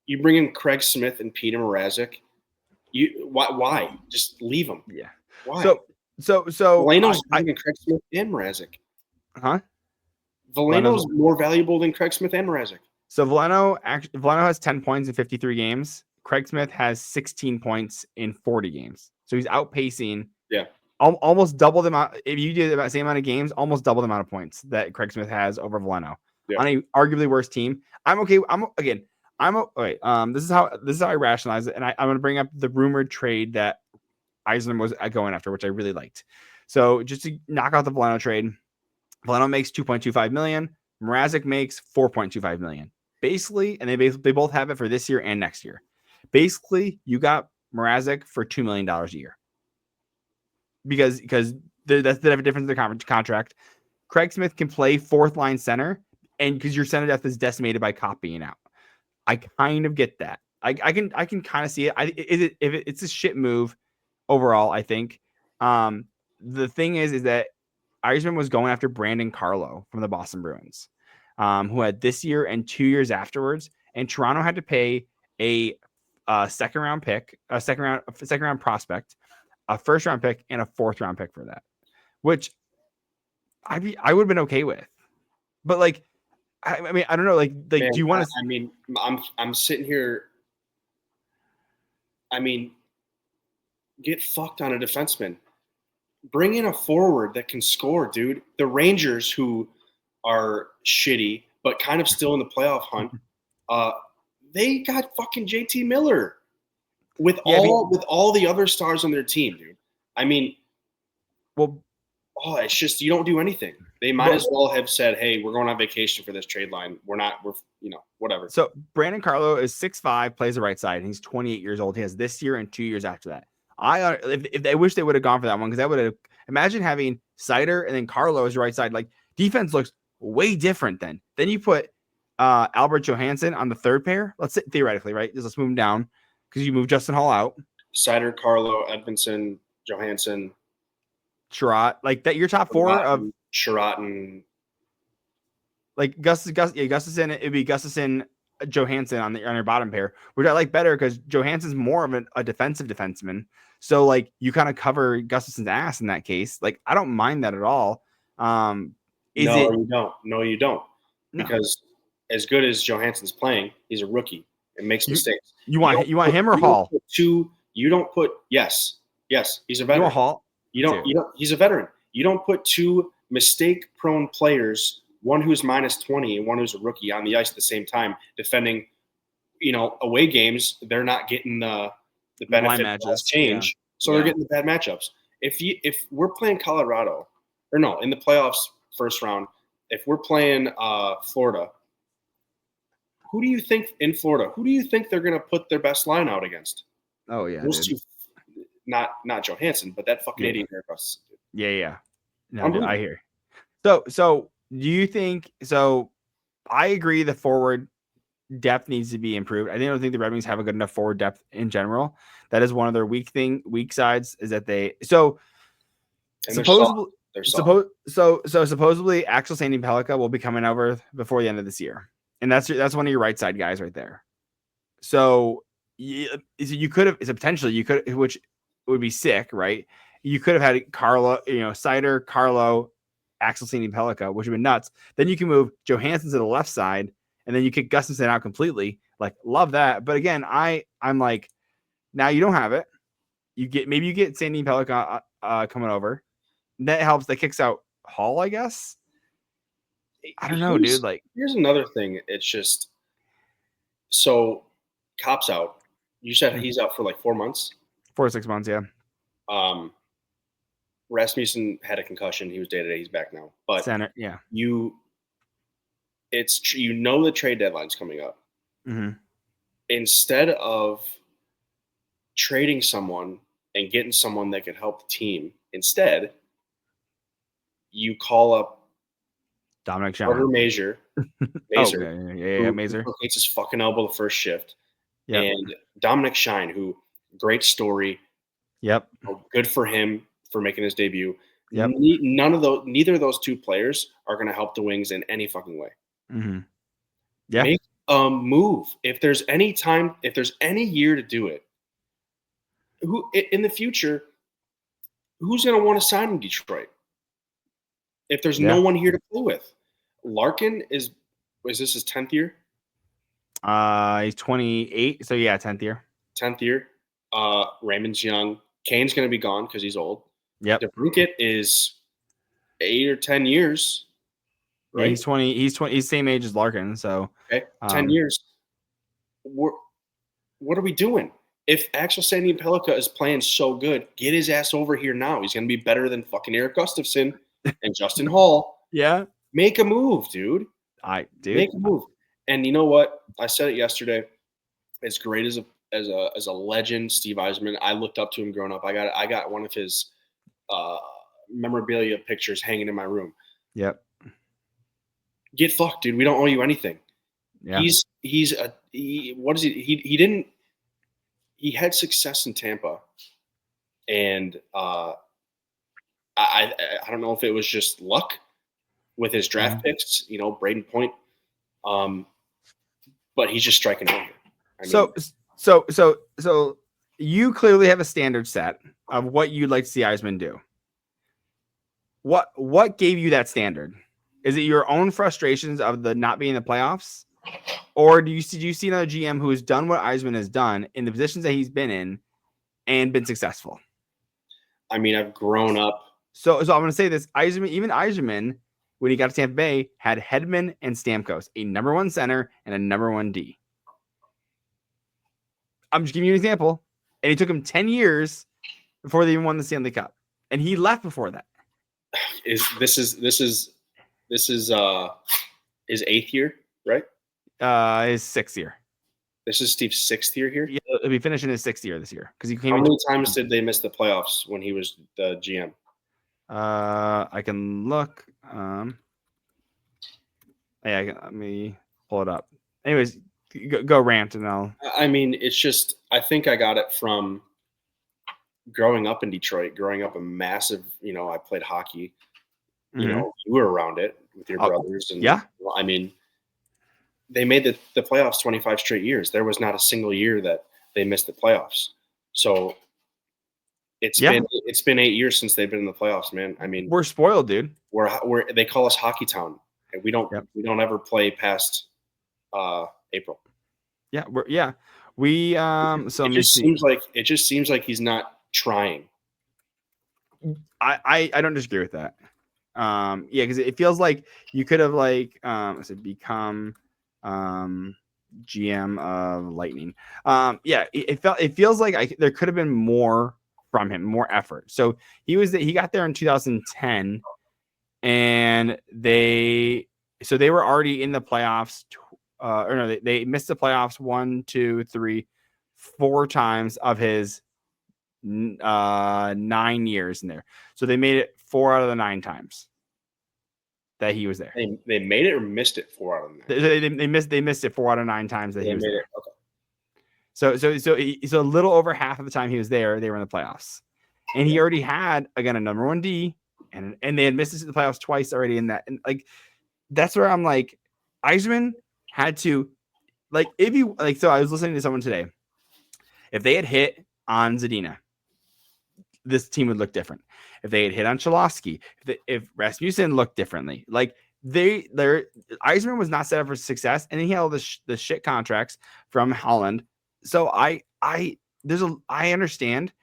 You bring in Craig Smith and Peter Mrazek. Why? Just leave them. Yeah. Why? So So Veleno's better than Craig Smith and Mrazek. Huh? Veleno's more valuable than Craig Smith and Mrazek. So Veleno has 10 points in 53 games. Craig Smith has 16 points in 40 games. So he's outpacing almost double the amount. If you do the same amount of games, almost double the amount of points that Craig Smith has over Veleno on a arguably worse team. I'm okay. This is how I rationalize it. And I'm going to bring up the rumored trade that Yzerman was going after, which I really liked. So just to knock out the Veleno trade, Veleno makes $2.25 million. Mrazek makes $4.25 million. Basically, and they both have it for this year and next year. Basically, you got Mrazek for $2 million a year. Because that's the difference in the contract. Craig Smith can play fourth line center, and because your center depth is decimated by Kopp being out. I kind of get that. I can kind of see it. It's a shit move overall, I think. The thing is that Yzerman was going after Brandon Carlo from the Boston Bruins, who had this year and 2 years afterwards, and Toronto had to pay a second round prospect, a first round pick, and a fourth round pick for that, which I would have been okay with. But like, I mean, I don't know. Like, do you want to? I mean, I'm sitting here. I mean, get fucked on a defenseman. Bring in a forward that can score, dude. The Rangers, who are shitty but kind of still in the playoff hunt, they got fucking JT Miller with all the other stars on their team, dude. I mean, it's just you don't do anything. They might as well have said, "Hey, we're going on vacation for this trade line. We're whatever." So Brandon Carlo is 6'5", plays the right side, and he's 28 years old. He has this year and 2 years after that. If they wish they would have gone for that one, because that would have imagine having Seider and then Carlo as your right side. Like, defense looks way different then. Then you put Albert Johansson on the third pair. Let's say theoretically, right? Let's move him down because you move Justin Hall out. Seider, Carlo, Edmondson, Johansson, Sherratt, like that. Your top four of Sherratt and like Gustafsson. It'd be Gustafsson, Johansson on your bottom pair, which I like better because Johansson's more of a defensive defenseman. So like you kind of cover Gustafsson's ass in that case. Like I don't mind that at all. You don't. No, you don't. No. Because as good as Johansson's playing, he's a rookie and makes mistakes. You want him or Hall? You don't put yes, he's a veteran. You want Hall? You don't. He's a veteran. You don't put two mistake-prone players, one who's -20 and one who's a rookie, on the ice at the same time defending. Away games, they're not getting the benefit of this change, so they're getting the bad matchups. If we're playing Colorado, or no, in the playoffs first round, if we're playing Florida, who do you think they're going to put their best line out against? Oh yeah, those two. Not Johansson, but that fucking idiot haircuts. Yeah. No, dude, I hear. So do you think? So I agree. The forward depth needs to be improved. I don't think the Red Wings have a good enough forward depth in general. That is one of their weak sides. Is that supposedly Axel Sandin-Pellikka will be coming over before the end of this year, and that's one of your right side guys right there. So you could have which would be sick, right? You could have had Carlo, Seider, Carlo, Axel Sandin-Pellikka, which would have been nuts. Then you can move Johansson to the left side, and then you kick Gustafsson out completely. Like, love that. But again, I'm like, now you don't have it. Maybe you get Sandin-Pellikka coming over. That helps. That kicks out Hall, I guess. I don't know, dude. Like, here's another thing. It's just so Kopp's out. You said he's out for like 4 months. 4 or 6 months, yeah. Rasmussen had a concussion. He was day-to-day. He's back now. But center, yeah. The trade deadline's coming up. Mm-hmm. Instead of trading someone and getting someone that could help the team, instead you call up Dominic Schein. Mazer. Mazer. He hates his fucking elbow the first shift. Yep. And Dominic Schein, who great story. Yep. Good for him for making his debut. Yep. Neither of those two players are going to help the Wings in any fucking way. Mm-hmm. Yeah. Make a move. If there's any year to do it, who in the future, who's going to want to sign in Detroit if there's no one here to play with? Larkin is this his 10th year? He's 28, so yeah, 10th year. 10th year. Raymond's young. Kane's going to be gone because he's old. Yep. DeBrincat is 8 or 10 years. Right? Yeah, he's 20. He's 20. He's same age as Larkin. So okay, 10 years. What are we doing? If Axel Sandin-Pellikka is playing so good, get his ass over here now. He's going to be better than fucking Erik Gustafsson and Justin Hall. Yeah. Make a move, dude. Make a move. And you know what? I said it yesterday. As great as a legend, Steve Yzerman, I looked up to him growing up. I got one of his memorabilia pictures hanging in my room. Yep. Get fucked, dude. We don't owe you anything. Yeah. He had success in Tampa, and I don't know if it was just luck with his draft picks, Braden Point, but he's just striking out here. So you clearly have a standard set of what you'd like to see Yzerman do. What gave you that standard? Is it your own frustrations of the not being in the playoffs? Or do you see another GM who has done what Yzerman has done in the positions that he's been in and been successful? I mean, I've grown up. So I'm going to say this. Yzerman, when he got to Tampa Bay, had Hedman and Stamkos, a number 1 center and a number 1 D. I'm just giving you an example. And it took him 10 years before they even won the Stanley Cup. And he left before that. This is his 8th year, right? His 6th year. This is Steve's 6th year here? Yeah, he'll be finishing his 6th year this year. Because he came. How many times did they miss the playoffs when he was the GM? I can look. Let me pull it up. Anyways, go rant and I'll. I mean, it's just, I think I got it from growing up in Detroit, growing up a massive, I played hockey. You were around it with your brothers. And yeah. I mean, they made the playoffs 25 straight years. There was not a single year that they missed the playoffs. So it's been 8 years since they've been in the playoffs, man. I mean, we're spoiled, dude. They call us Hockey Town. And we don't ever play past April. Yeah, we so it just seems like he's not trying. I don't disagree with that. Because it feels like you could have become GM of Lightning. It feels like there could have been more from him, more effort. So he got there in 2010, and they were already in the playoffs. They missed the playoffs 1, 2, 3, 4 times of his 9 years in there. So they made it 4 out of the 9 times that he was there. They made it or missed it 4 out of 9. They missed it 4 out of 9 times that he was there. Okay. So a little over half of the time he was there, they were in the playoffs, and he already had again a number 1 D, and they had missed it to the playoffs twice already in that. And that's where I'm like, Yzerman had to so I was listening to someone today. If they had hit on Zadina, this team would look different. If they had hit on Cholowski, if Rasmussen looked differently, Yzerman was not set up for success, and then he had all the shit contracts from Holland. So I understand.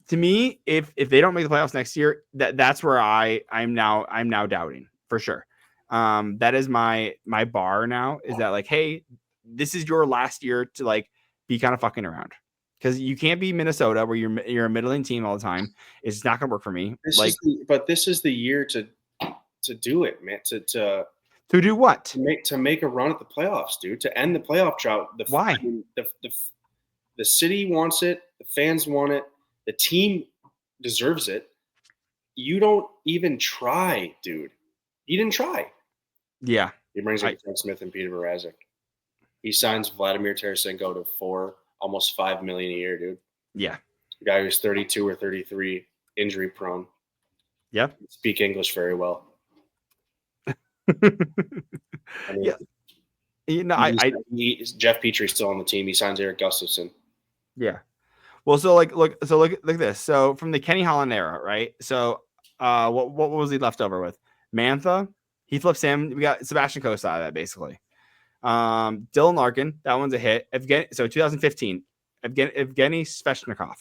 To me, if they don't make the playoffs next year, that's where I'm now doubting for sure. That is my bar now, is that hey, this is your last year to be kind of fucking around, because you can't be Minnesota where you're a middling team all the time. It's not gonna work for me. But this is the year to do it, man. To do what? To make a run at the playoffs, dude. To end the playoff drought. Why? I mean, the city wants it. The fans want it. The team deserves it. You don't even try, dude. You didn't try. Yeah. He brings in Craig Smith and Peter Mrazek. He signs Vladimir Tarasenko to almost $5 million a year, dude. Yeah. The guy who's 32 or 33, injury prone. Yeah. Speak English very well. Jeff Petrie's still on the team. He signs Erik Gustafsson. Yeah. Well, so look at this. So from the Kenny Holland era, right? So what was he left over with? Mantha, he flips him. We got Sebastian Costa out of that basically. Dylan Larkin, that one's a hit. So 2015, Evgeny Svechnikov.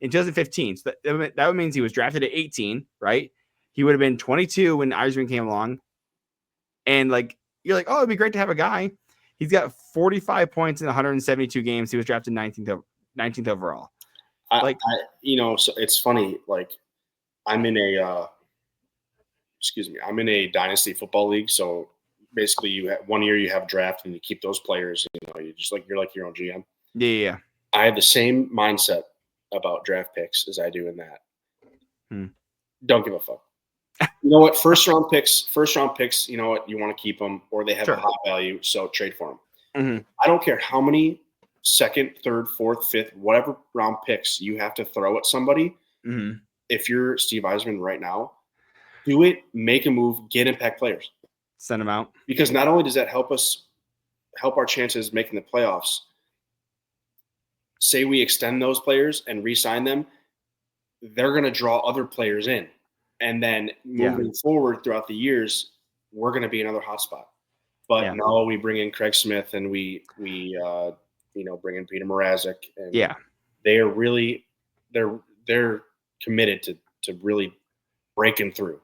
In 2015, so that means he was drafted at 18, right? He would have been 22 when Yzerman came along. And like you're like, oh, it'd be great to have a guy. He's got 45 points in 172 games. He was drafted 19th overall. So it's funny. Like I'm in a dynasty football league. So basically, you have 1 year you have a draft and you keep those players. You're like your own GM. Yeah. I have the same mindset about draft picks as I do in that. Don't give a fuck. You know what? First round picks. You know what? You want to keep them, or they have a high value, so trade for them. Mm-hmm. I don't care how many second, third, fourth, fifth, whatever round picks you have to throw at somebody. Mm-hmm. If you're Steve Yzerman right now, do it. Make a move. Get impact players. Send them out. Because not only does that help our chances making the playoffs. Say we extend those players and re-sign them, they're going to draw other players in. And then moving forward throughout the years, we're going to be another hotspot. But now we bring in Craig Smith and we bring in Peter Mrazek. And they are really they're committed to really breaking through.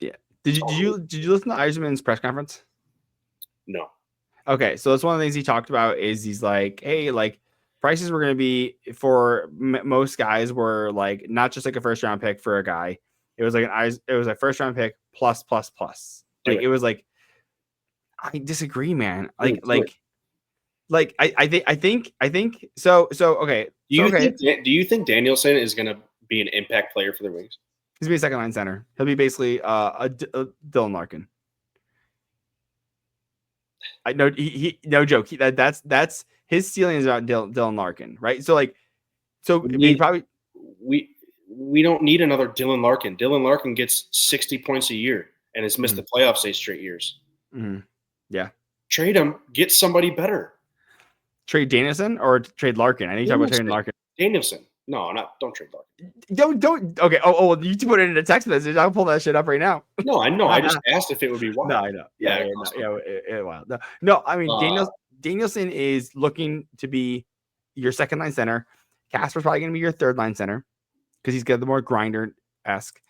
Yeah. Did you listen to Yzerman's press conference? No. Okay, so that's one of the things he talked about is he's like, hey, like prices were going to be for most guys were like not just like a first round pick for a guy. It was a first round pick plus. Like it was like, I disagree, man. I think so. Okay. Do you think Danielson is going to be an impact player for the Wings? He's gonna be a second line center. He'll be basically a Dylan Larkin. I know he no joke. That's his ceiling is about Dylan Larkin, right? So we don't need another Dylan Larkin. Dylan Larkin gets 60 points a year and has missed the playoffs 8 straight years. Mm-hmm. Yeah. Trade him. Get somebody better. Trade Danielson or trade Larkin? I need to talk about trading Larkin. Danielson. No, don't trade Larkin. Don't. Okay. Oh, you put it in a text message. I'll pull that shit up right now. No, I know. I just asked if it would be wild. No, I know. Yeah, wild. No, I mean, Danielson is looking to be your second line center. Casper's probably going to be your third line center because he's got the more grinder-esque.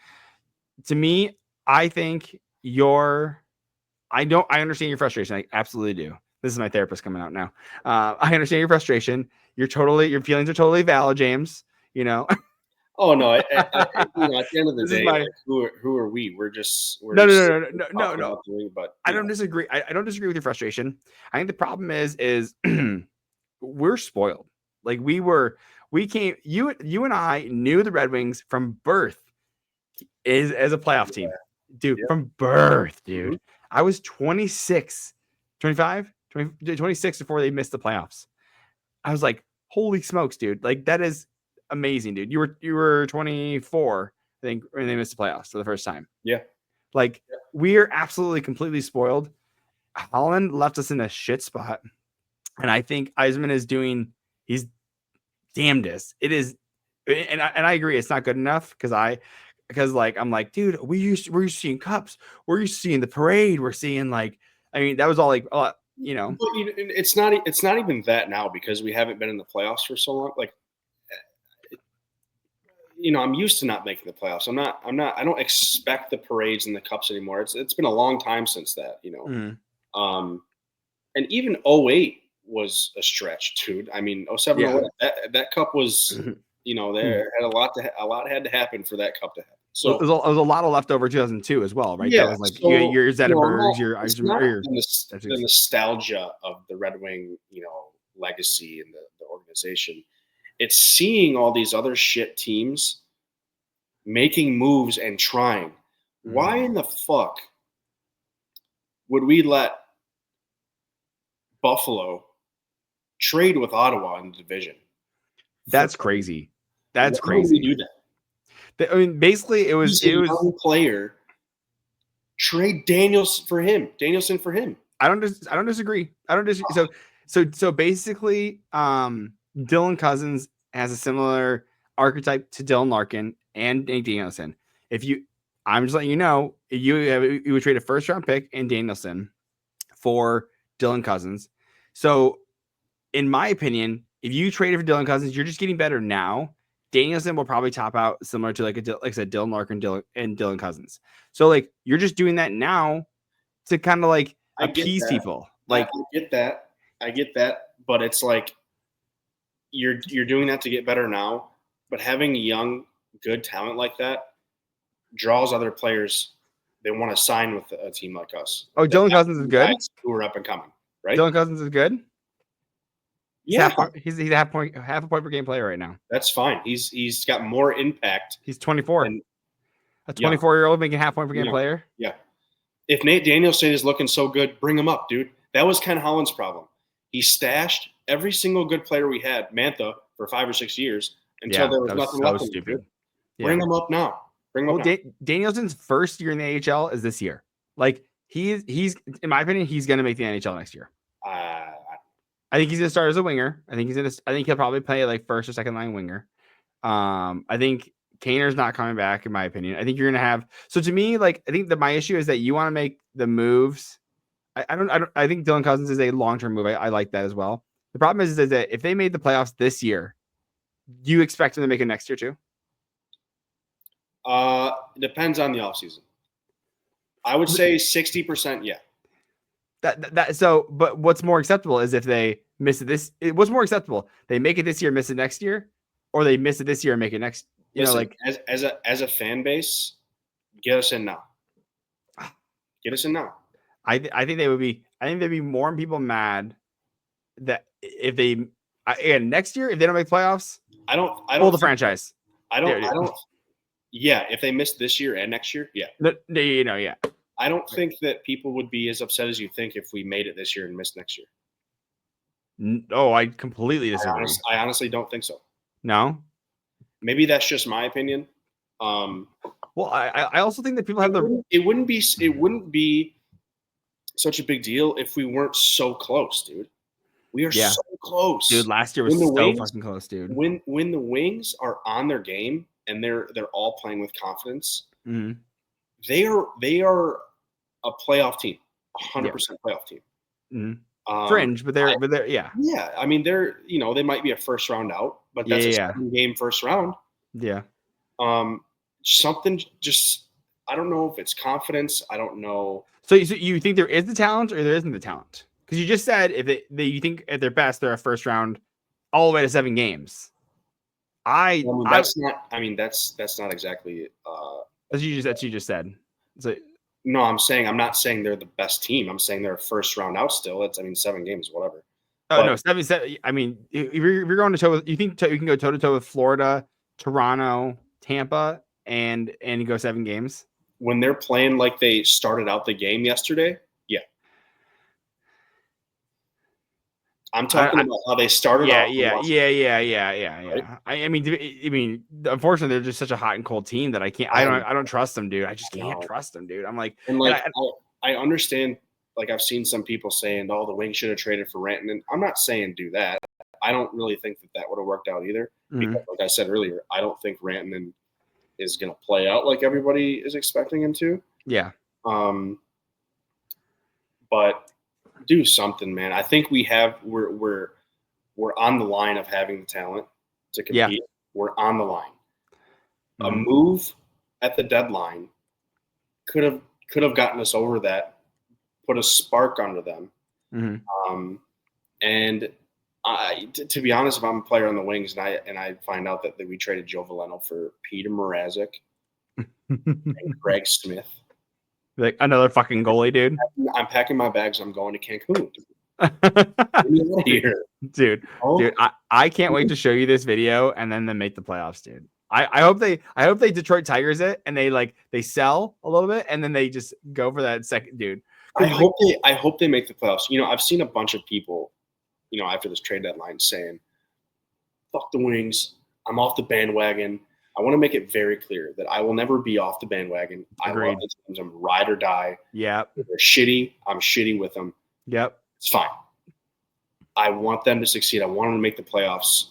To me, I think I understand your frustration. I absolutely do. This is my therapist coming out now. I understand your frustration. Your feelings are totally valid, James. You know. Oh no! At the end of the day, who are we? We're no. But I don't disagree. I don't disagree with your frustration. I think the problem is we're spoiled. Like you and I knew the Red Wings from birth as a playoff team, dude. Yep. From birth, dude. Mm-hmm. I was 26 before they missed the playoffs. I was like, holy smokes, dude. Like, that is amazing, dude. You were 24, I think, when they missed the playoffs for the first time. Yeah. Like, we are absolutely completely spoiled. Holland left us in a shit spot. And I think Yzerman is doing his damnedest. It is, and I agree, it's not good enough because I'm like, dude, we're used to seeing cups. We're used to seeing the parade. We're seeing that was all like, you know. It's not even that now because we haven't been in the playoffs for so long. Like, I'm used to not making the playoffs. I don't expect the parades and the cups anymore. It's been a long time since that, Mm-hmm. And even 08 was a stretch, dude. I mean, 07, 08, that cup was, there had a lot had to happen for that cup to happen. So it was a lot of leftover 2002 as well, right? Yeah, that was like your Zetterbergs, the nostalgia of the Red Wing, legacy and the organization. It's seeing all these other shit teams making moves and trying. Mm-hmm. Why in the fuck would we let Buffalo trade with Ottawa in the division? That's crazy. That's Why crazy. Would we do that? I mean, basically, it was young player. Trade Danielson for him. I don't disagree. So basically, Dylan Cousins has a similar archetype to Dylan Larkin and Nate Danielson. I'm just letting you know, you would trade a first round pick in Danielson for Dylan Cousins. So, in my opinion, if you traded for Dylan Cousins, you're just getting better now. Danielson will probably top out similar to like I said, Dylan Larkin and Dylan Cousins. So like you're just doing that now to kind of like appease people. Like I get that, but it's like you're doing that to get better now. But having young, good talent like that draws other players. They want to sign with a team like us. Oh, Dylan Cousins is good. Who are up and coming, right? Dylan Cousins is good. Yeah, he's a half a point per game player right now. That's fine. He's got more impact. He's 24. A 24-year-old making half point per game player. Yeah. If Nate Danielson is looking so good, bring him up, dude. That was Ken Holland's problem. He stashed every single good player we had, Mantha, for 5 or 6 years until there was nothing left. Stupid. Bring him up now. Danielson's first year in the AHL is this year. Like he's in my opinion, he's going to make the NHL next year. I think he's going to start as a winger. I think he'll probably play like first or second line winger. I think Kaner's not coming back, in my opinion. I think you're going to have. So to me, like I think that my issue is that you want to make the moves. I think Dylan Cousins is a long-term move. I like that as well. The problem is that if they made the playoffs this year, do you expect them to make it next year too? It depends on the offseason. I would say 60%, yeah. But what's more acceptable is if they miss it. What's more acceptable? They make it this year, miss it next year, or they miss it this year and make it next. As a fan base, get us in now. Get us in now. I think they would be. I think there'd be more people mad that if they next year if they don't make playoffs. I don't pull the franchise. I don't. Yeah, if they miss this year and next year, yeah. Yeah. I don't think that people would be as upset as you think if we made it this year and missed next year. No, I completely disagree. I honestly don't think so. No? Maybe that's just my opinion. Well, I also think that people have it wouldn't be such a big deal if we weren't so close, dude. We are so close. Dude, last year was so fucking close, dude. When the Wings are on their game and they're all playing with confidence, mm-hmm. they are a playoff team, 100% playoff team. Mm-hmm. Fringe, but they're yeah. Yeah, I mean they might be a first round out, but that's a 7-game first round. Yeah. Something just I don't know if it's confidence. I don't know. So you think there is the talent or there isn't the talent? Because you just said if you think at their best they're a first round all the way to 7 games. That's not exactly. That's you just said. No, I'm not saying they're the best team. I'm saying they're a first round out still. 7 games, whatever. Oh, no, 7. I mean, if you're going to toe, you think you can go toe to toe with Florida, Toronto, Tampa, and go 7 games when they're playing like they started out the game yesterday? Yeah. I'm talking about how they started off. Yeah. Right? I mean, unfortunately, they're just such a hot and cold team that I don't trust them, dude. I just can't trust them, dude. I'm like, I understand. Like I've seen some people saying, "Oh, the Wings should have traded for Rantanen." I'm not saying do that. I don't really think that would have worked out either. Mm-hmm. Because, like I said earlier, I don't think Rantanen is going to play out like everybody is expecting him to. Yeah. But do something, man. I think we're on the line of having the talent to compete. Yeah. We're on the line. Mm-hmm. A move at the deadline could have gotten us over that. Put a spark under them. Mm-hmm. And to be honest, if I'm a player on the Wings and I find out that we traded Joe Veleno for Peter Mrazek and Greg Smith, like another fucking goalie, dude. I'm packing my bags. I'm going to Cancun. Dude, I can't wait to show you this video and then they make the playoffs, dude. I hope they Detroit Tigers it and they sell a little bit and then they just go for that second, dude. I hope they make the playoffs. I've seen a bunch of people, after this trade deadline saying, "Fuck the Wings. I'm off the bandwagon." I want to make it very clear that I will never be off the bandwagon. Agreed. I love the teams. I'm ride or die. Yeah. If they're shitty, I'm shitty with them. Yep. It's fine. I want them to succeed. I want them to make the playoffs.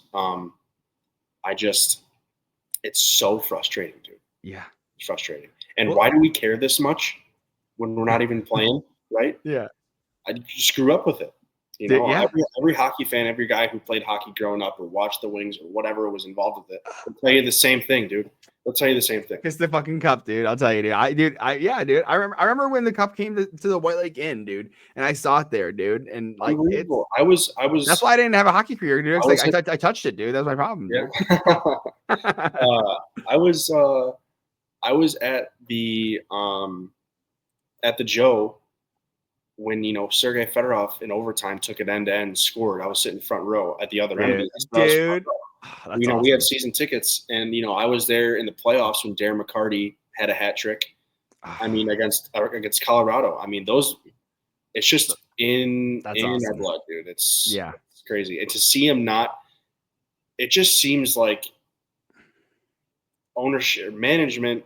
It's so frustrating, dude. Yeah. It's frustrating. And why do we care this much when we're not even playing, right? Yeah. I just grew up with it. Yeah. Every hockey fan, every guy who played hockey growing up or watched the Wings or whatever was involved with it will tell you the same thing, dude. They'll tell you the same thing. It's the fucking cup, dude. I'll tell you, dude. I remember when the cup came to the White Lake Inn, dude, and I saw it there, dude. And like, unbelievable. I was. That's why I didn't have a hockey career, dude. I touched it, dude. That's my problem. Yeah. I was at the Joe when Sergei Fedorov in overtime took it end to end, scored. I was sitting front row at the other end. Dude. Awesome. We had season tickets, and I was there in the playoffs when Darren McCarty had a hat trick. I mean, against Colorado. I mean, it's just in awesome. our blood, dude. It's crazy. And to see him not, it just seems like ownership, management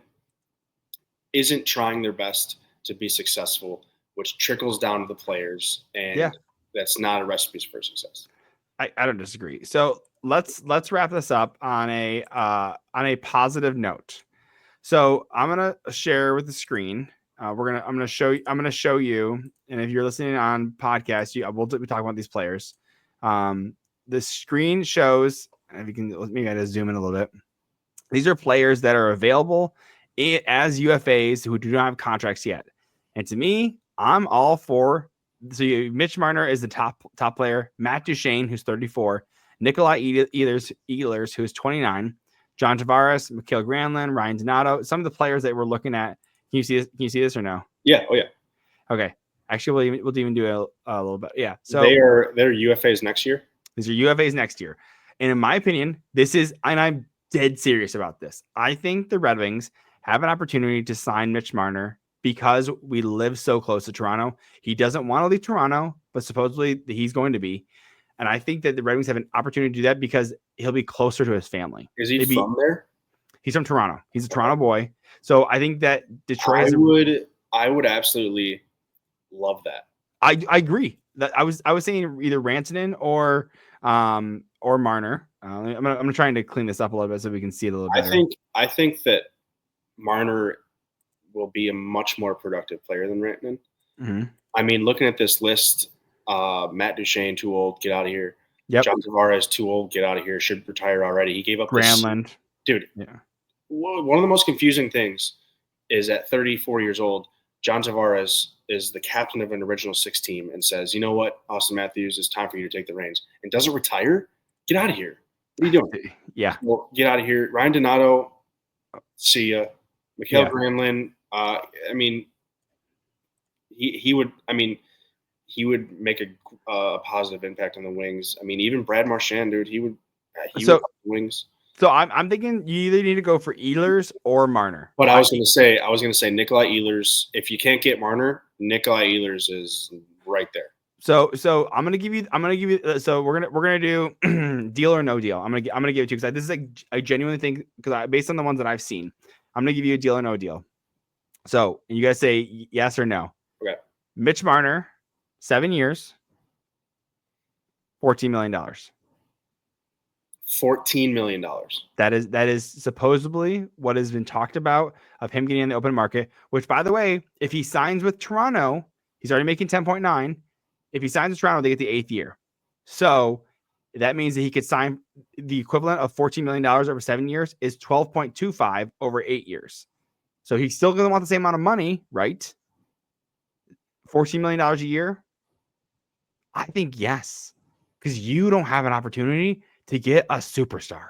isn't trying their best to be successful, which trickles down to the players, and that's not a recipe for success. I don't disagree. So let's wrap this up on a positive note. So I'm gonna share with the screen. I'm gonna show you, and if you're listening on podcast, we'll be talking about these players. The screen shows, if you can, maybe I just zoom in a little bit. These are players that are available as UFAs who do not have contracts yet. And to me, I'm all for. So Mitch Marner is the top player. Matt Duchene, who's 34. Nikolai Ehlers, who's 29. John Tavares, Mikhail Granlund, Ryan Donato. Some of the players that we're looking at. Can you see this or no? Yeah. Oh yeah. Okay. Actually, we'll even do a little bit. Yeah. So they're UFAs next year. These are UFAs next year. And in my opinion, and I'm dead serious about this. I think the Red Wings have an opportunity to sign Mitch Marner because we live so close to Toronto. He doesn't want to leave Toronto, but supposedly he's going to be. And I think that the Red Wings have an opportunity to do that because he'll be closer to his family. Is he from there? He's from Toronto. He's a Toronto boy. So I think that Detroit I would absolutely love that. I agree. That I was saying either Rantanen or Marner. I'm gonna try to clean this up a little bit so we can see it a little better. I think that Marner will be a much more productive player than Rantanen. Mm-hmm. I mean, looking at this list, Matt Duchene, too old, get out of here. Yep. John Tavares, too old, get out of here. Should retire already. He gave up Granlund. Dude. Yeah. One of the most confusing things is at 34 years old, John Tavares is the captain of an original six team and says, you know what, Austin Matthews, it's time for you to take the reins. And doesn't retire? Get out of here. What are you doing? Yeah. Well, get out of here. Ryan Donato, see ya. Mikhail Granlund, I mean, he would make a positive impact on the Wings. I mean, even Brad Marchand, dude, he would the Wings. So I'm thinking you either need to go for Ehlers or Marner. But I was gonna say Nikolai Ehlers. If you can't get Marner, Nikolai Ehlers is right there. So I'm gonna give you. So we're gonna do deal or no deal. I'm gonna give it to you because this is I genuinely think based on the ones that I've seen, I'm gonna give you a deal or no deal. So you guys say yes or no. Okay. Mitch Marner, 7 years, $14 million. $14 million. That is supposedly what has been talked about of him getting in the open market, which, by the way, if he signs with Toronto, he's already making 10.9. If he signs with Toronto, they get the 8th year. So that means that he could sign the equivalent of $14 million over 7 years is 12.25 over 8 years. So he's still going to want the same amount of money, right? $14 million a year. I think yes, because you don't have an opportunity to get a superstar.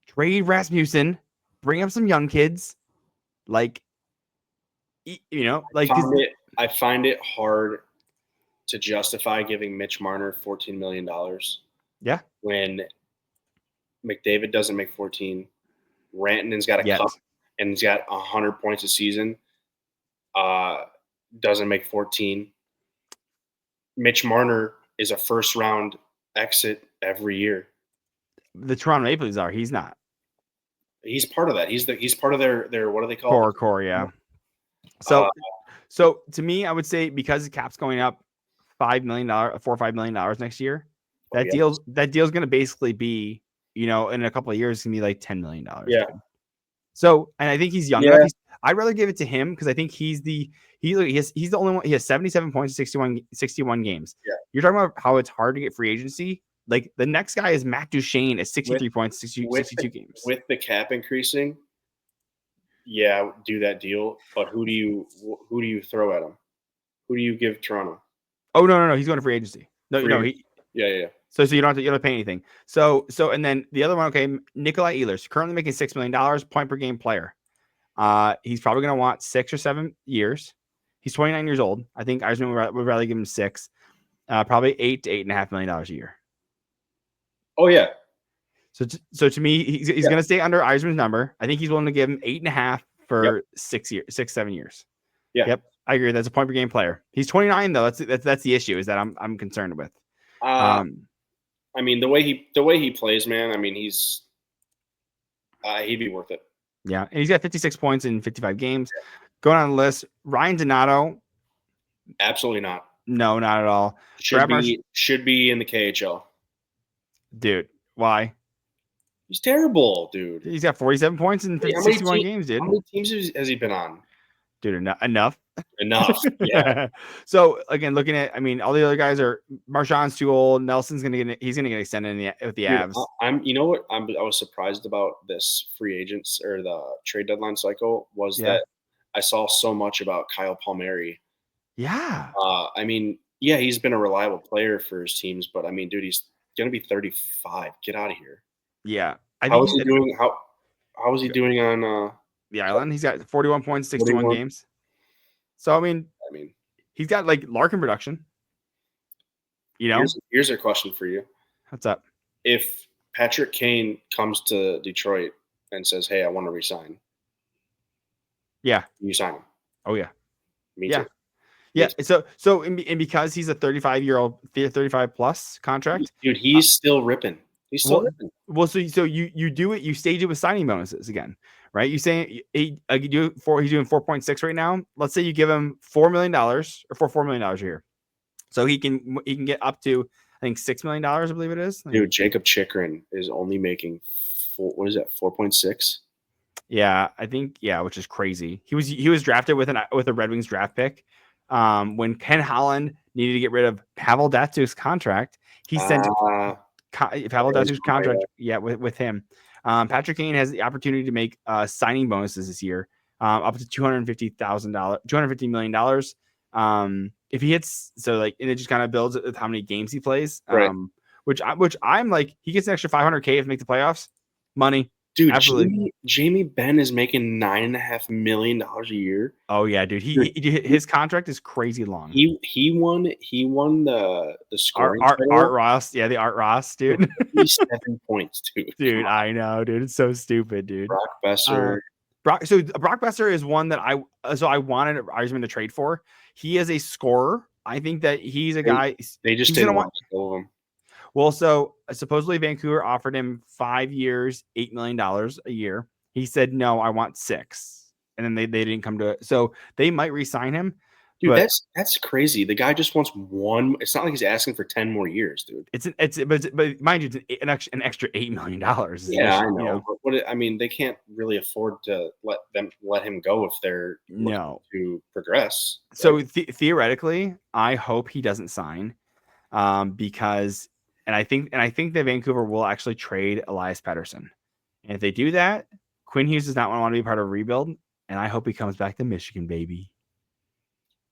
Trade Rasmussen, bring up some young kids. I find it hard to justify giving Mitch Marner $14 million. Yeah. When McDavid doesn't make 14, Rantanen's got a cup and he's got 100 points a season. Doesn't make 14. Mitch Marner is a first round exit every year. The Toronto Maple Leafs are. He's not. He's part of that. He's part of their what do they call it? Core, yeah. So to me, I would say because the cap's going up $4 or $5 million next year, that deal's going to basically be in a couple of years, it's gonna be like $10 million. Yeah. Dude. So, and I think he's young enough. I'd rather give it to him because I think he's the only one. He has 77 points, 61 games. Yeah. You're talking about how it's hard to get free agency. Like the next guy is Matt Duchene at 63 points, 62 games. With the cap increasing, yeah, do that deal. But who do you throw at him? Who do you give Toronto? Oh no, he's going to free agency. No, Yeah. So you don't have to pay anything. So and then the other one, okay, Nikolai Ehlers, currently making $6 million, point per game player. He's probably going to want 6 or 7 years. He's 29 years old. I think Yzerman would rather give him 6. Probably $8 to $8.5 million a year. Oh yeah. So to me, he's going to stay under Yzerman's number. I think he's willing to give him 8.5 for 7 years. Yeah. Yep. I agree. That's a point per game player. He's 29 though. That's the issue is that I'm concerned with. I mean, the way he plays, man. I mean, he'd be worth it. Yeah, and he's got 56 points in 55 games. Yeah. Going on the list, Ryan Donato. Absolutely not. No, not at all. Should be in the KHL. Dude, why? He's terrible, dude. He's got 47 points in 61 games, dude. How many teams has he been on? Dude, enough. Enough. Yeah. So again, looking at, I mean, all the other guys are. Marchand's too old. Nelson's gonna get extended with the Avs. You know what? I was surprised about this free agents or the trade deadline cycle was that I saw so much about Kyle Palmieri. Yeah. I mean, yeah, he's been a reliable player for his teams, but I mean, dude, he's gonna be 35. Get out of here. Yeah. How is he doing? How is he doing on the island? He's got 41 points, 61 games. So I mean, he's got like Larkin production. Here's a question for you. What's up? If Patrick Kane comes to Detroit and says, "Hey, I want to resign," you sign him. Oh yeah, me too. Yeah. So and because he's a 35 plus contract, dude, he's still ripping. He's still ripping. Well, so you do it. You stage it with signing bonuses again, right? You say he's doing 4.6 right now. Let's say you give him $4 million or $4 million a year, so he can get up to I think $6 million. I believe it is. Dude, Jacob Chikrin is only making 4.6. Yeah, I think which is crazy. He was drafted with a Red Wings draft pick. When Ken Holland needed to get rid of Pavel Datsyuk's contract, he sent Pavel Datsyuk's contract. Yeah, with him. Patrick Kane has the opportunity to make signing bonuses this year, up to $250 million. If he hits, so like, and it just kind of builds with how many games he plays. Right. Which I'm like, he gets an extra $500K if he makes the playoffs. Money. Dude, absolutely. Jamie Benn is making $9.5 million a year. Oh yeah, dude. His contract is crazy long. He won the scoring. Art Ross, the Art Ross, dude. 7 points, dude. Dude, I know, dude. It's so stupid, dude. Brock Besser. Brock Besser is one that I wanted Yzerman to trade for. He is a scorer. I think that he's a guy. They just didn't want to go of him. Well, so supposedly Vancouver offered him 5 years, $8 million a year. He said, no, I want 6. And then they didn't come to it. So they might re-sign him. Dude, that's crazy. The guy just wants one. It's not like he's asking for 10 more years, dude. But mind you, it's an extra $8 million. Yeah, I know. But they can't really afford to let him go if they're looking to progress. So theoretically, I hope he doesn't sign, because. And I think that Vancouver will actually trade Elias Pettersson. And if they do that, Quinn Hughes does not want to be part of a rebuild. And I hope he comes back to Michigan, baby.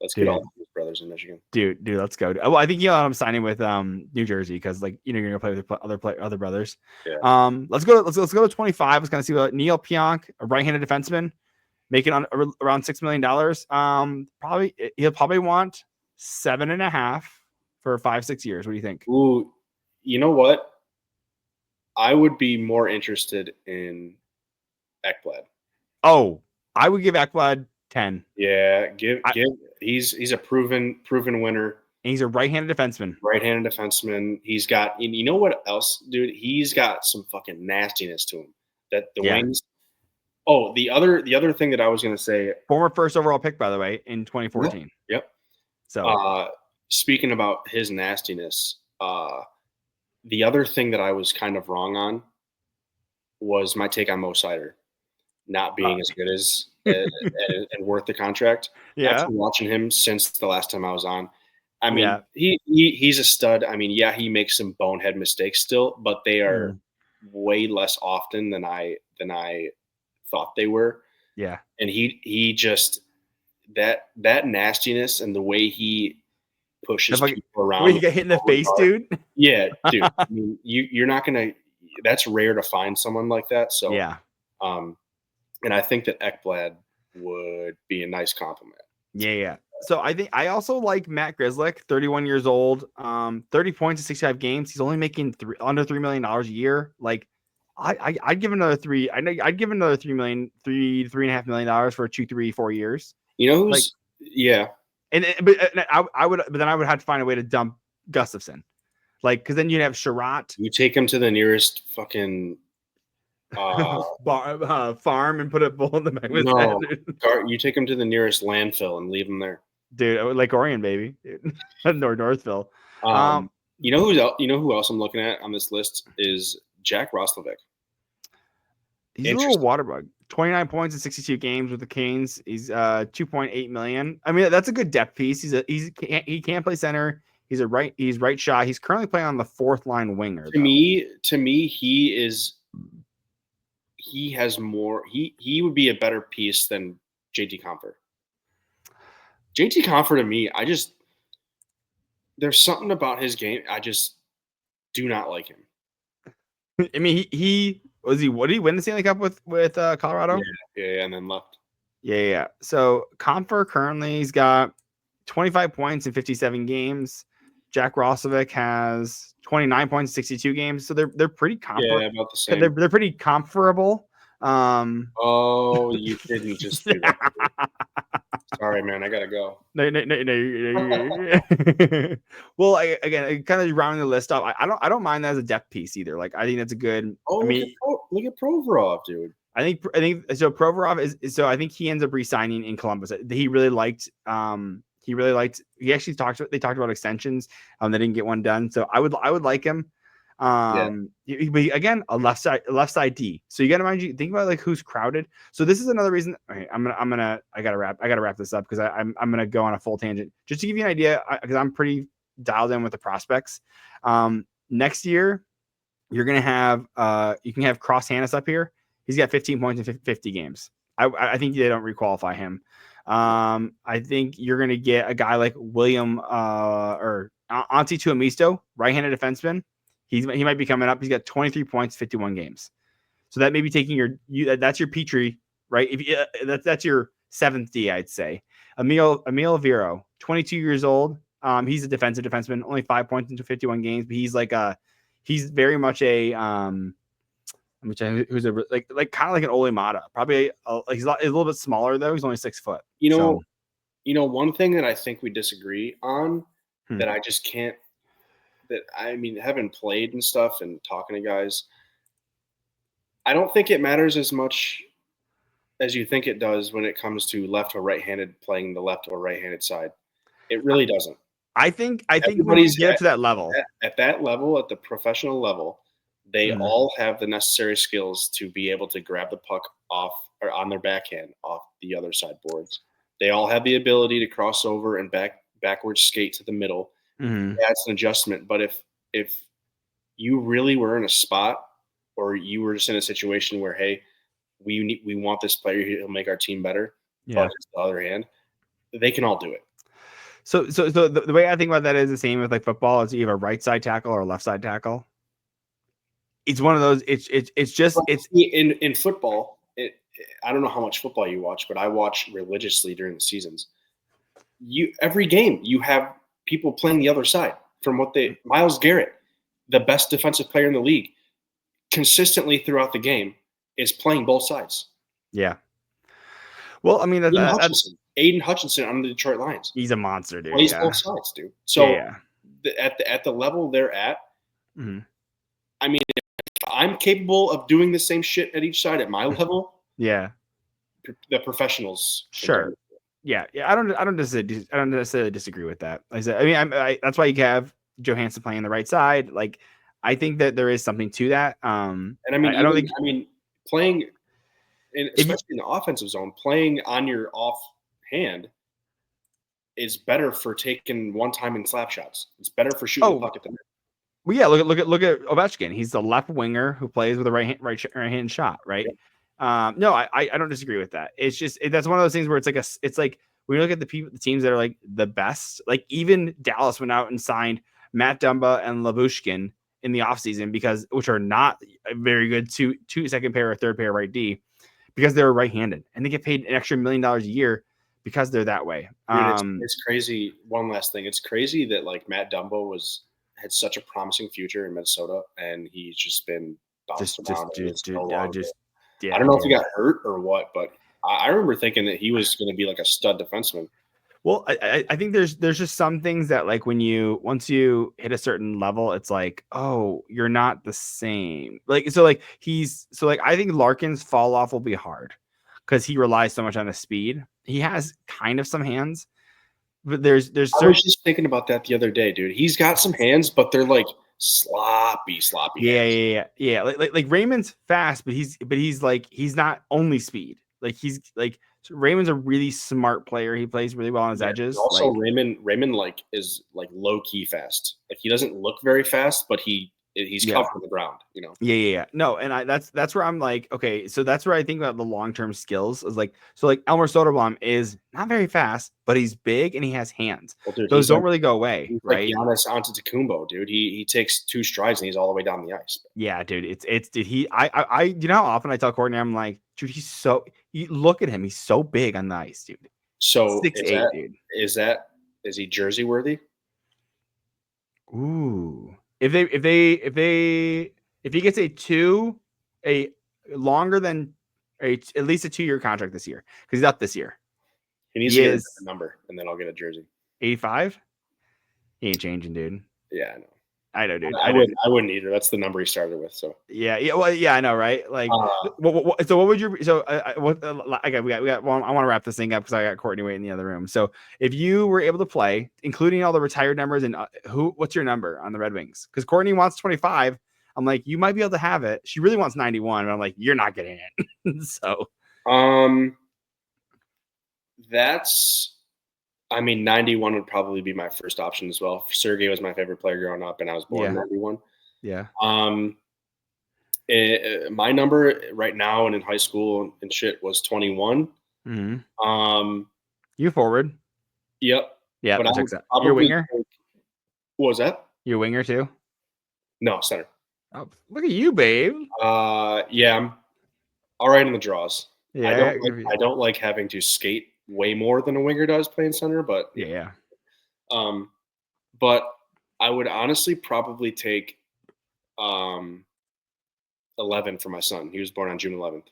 Let's get all his brothers in Michigan. Dude, let's go. Well, I think he'll end up signing with New Jersey because you're gonna play with other brothers. Yeah. Let's go to 25. Let's kind of see what Neil Pionk, a right-handed defenseman, making around $6 million. He'll probably want 7.5 for 5-6 years. What do you think? Ooh. You know what? I would be more interested in Ekblad. Oh, I would give Ekblad 10. Yeah, he's a proven winner. And he's a right-handed defenseman. Right-handed defenseman. He's got, you know what else, dude? He's got some fucking nastiness to him. That the wings. Oh, the other thing that I was gonna say. Former first overall pick, by the way, in 2014. Yep. So speaking about his nastiness, the other thing that I was kind of wrong on was my take on Mo Sider not being as good as and worth the contract. Yeah. After watching him since the last time I was on, I mean, he's a stud. I mean, yeah, he makes some bonehead mistakes still, but they are way less often than I thought they were. Yeah. And he just that nastiness and the way he pushes people around. When you get hit in the face, dude. Yeah, dude. I mean, you're not gonna. That's rare to find someone like that. So yeah. And I think that Ekblad would be a nice compliment. Yeah. So I think I also like Matt Grzelcyk, 31 years old, 30 points in 65 games. He's only making under $3 million a year. Like, I'd give another $3 million, $3.5 million for 2, 3, 4 years. You know who's but I would have to find a way to dump Gustafsson, like, because then you'd have Sherratt. You take him to the nearest fucking farm and put a bull in the back. You take him to the nearest landfill and leave him there, dude. Like Orion, baby, Northville. You know who else I'm looking at on this list is Jack Roslovic. He's a little water bug. 29 points in 62 games with the Canes. He's $2.8 million. I mean, that's a good depth piece. He can't play center. He's right shot. He's currently playing on the fourth line winger. To me, he has more. He would be a better piece than JT Compher. JT Compher, to me, there's something about his game. I just do not like him. I mean, what did he win the Stanley Cup with Colorado? Yeah, and then left. Yeah. So Compher currently he's got 25 points in 57 games. Jack Roslovic has 29 points in 62 games. So they're pretty comparable. Yeah, about the same. They're pretty comparable. Oh, you didn't just do that. Sorry, man. I gotta go. No. Well, again, kind of rounding the list up. I don't mind that as a depth piece either. Like, I think that's a good. Oh, look at Provorov, dude. I think so. Provorov is so. I think he ends up re-signing in Columbus. He really liked. He actually they talked about extensions. They didn't get one done. So I would like him. Again, a left side D. So you got to think about like who's crowded. So this is another reason. Okay, I gotta wrap this up because I'm gonna go on a full tangent just to give you an idea because I'm pretty dialed in with the prospects. Next year you're gonna have you can have Cross Hannes up here. He's got 15 points in 50 games. I think they don't requalify him. I think you're gonna get a guy like William or Antti Tuomisto, right-handed defenseman. He might be coming up. He's got 23 points, 51 games. So that may be taking that's your Petrie, right? That's your seventh D, I'd say. Emil Viro, 22 years old. He's a defensive defenseman, only 5 points into 51 games, but he's very much a who's like kind of like an Ole Mata. Probably he's a little bit smaller though. He's only 6 foot. You know, one thing that I think we disagree on that I just can't. That I mean, having played and stuff and talking to guys, I don't think it matters as much as you think it does when it comes to left or right-handed playing the left or right-handed side. It really doesn't. I think when you get to that level, at that level, at the professional level, they all have the necessary skills to be able to grab the puck off or on their backhand off the other side boards. They all have the ability to cross over and backwards skate to the middle. That's an adjustment. But if you really were in a spot or you were just in a situation where, hey, we want this player, he'll make our team better. Yeah. But on the other hand, they can all do it. So the way I think about that is the same with like football. Is you have a right side tackle or a left side tackle. It's one of those. It's in football. I don't know how much football you watch, but I watch religiously during the seasons. Every game you have people playing the other side from Myles Garrett, the best defensive player in the league, consistently throughout the game is playing both sides. Yeah. Well, I mean, Aiden Hutchinson on the Detroit Lions. He's a monster, dude. Plays both sides, dude. So at the level they're at, I mean, if I'm capable of doing the same shit at each side at my level. Yeah. The professionals. Sure. Yeah. I don't necessarily disagree with that. Like I said, I mean, that's why you have Johansson playing the right side. Like, I think that there is something to that. And I mean, playing, especially in the offensive zone, playing on your offhand is better for taking one-timing slap shots. It's better for shooting the puck at the net. Well, yeah, look at Ovechkin. He's the left winger who plays with a right hand shot, right? Yep. No, I don't disagree with that. It's just that's one of those things where it's like when you look at the teams that are like the best, like even Dallas went out and signed Matt Dumba and Labushkin in the offseason which are not a very good two second pair or third pair right D because they're right-handed and they get paid an extra $1 million a year because they're that way. Dude, it's crazy. One last thing. It's crazy that like Matt Dumba had such a promising future in Minnesota, and he's just been bounced around. I don't know if he got hurt or what, but I remember thinking that he was going to be like a stud defenseman. Well, I think there's just some things that like once you hit a certain level, it's like, oh, you're not the same. Like I think Larkin's fall off will be hard because he relies so much on his speed. He has kind of some hands. But there's I was just thinking about that the other day, dude. He's got some hands, but they're like sloppy. Yeah. Like Raymond's fast, but he's not only speed. Like Raymond's a really smart player. He plays really well on his edges. Also, Raymond like is like low key fast. Like he doesn't look very fast, but he's covering the ground, you know? Yeah. No, and that's where I'm like, okay, so that's where I think about the long-term skills is like, so like Elmer Soderblom is not very fast, but he's big and he has hands. Well, dude, those don't really go away, he's right? Like Giannis Antetokounmpo, dude. He takes 2 strides and he's all the way down the ice. Yeah, dude. I you know how often I tell Courtney, I'm like, dude, you look at him, he's so big on the ice, dude. So 6'8", dude. Is he jersey worthy? Ooh. If he gets a longer than at least a 2-year contract this year, because he's up this year. He needs to get a number, and then I'll get a jersey. 85? He ain't changing, dude. Yeah, I know. I know, dude. I wouldn't either. That's the number he started with. So yeah. Well, yeah, I know, right? Like, so what would you? So I want to wrap this thing up because I got Courtney waiting in the other room. So if you were able to play, including all the retired numbers, and what's your number on the Red Wings? Because Courtney wants 25. I'm like, you might be able to have it. She really wants 91, but I'm like, you're not getting it. So, that's. I mean, 91 would probably be my first option as well. Sergei was my favorite player growing up, and I was born in 91. Yeah. My number right now and in high school and shit was 21. Mm-hmm. You forward. Yep. Yeah. But you're winger. What was that? You're winger too? No, center. Oh, look at you, babe. Yeah, I'm all right in the draws. Yeah. I don't like having to skate way more than a winger does playing center, but yeah. But I would honestly probably take 11 for my son. He was born on June 11th.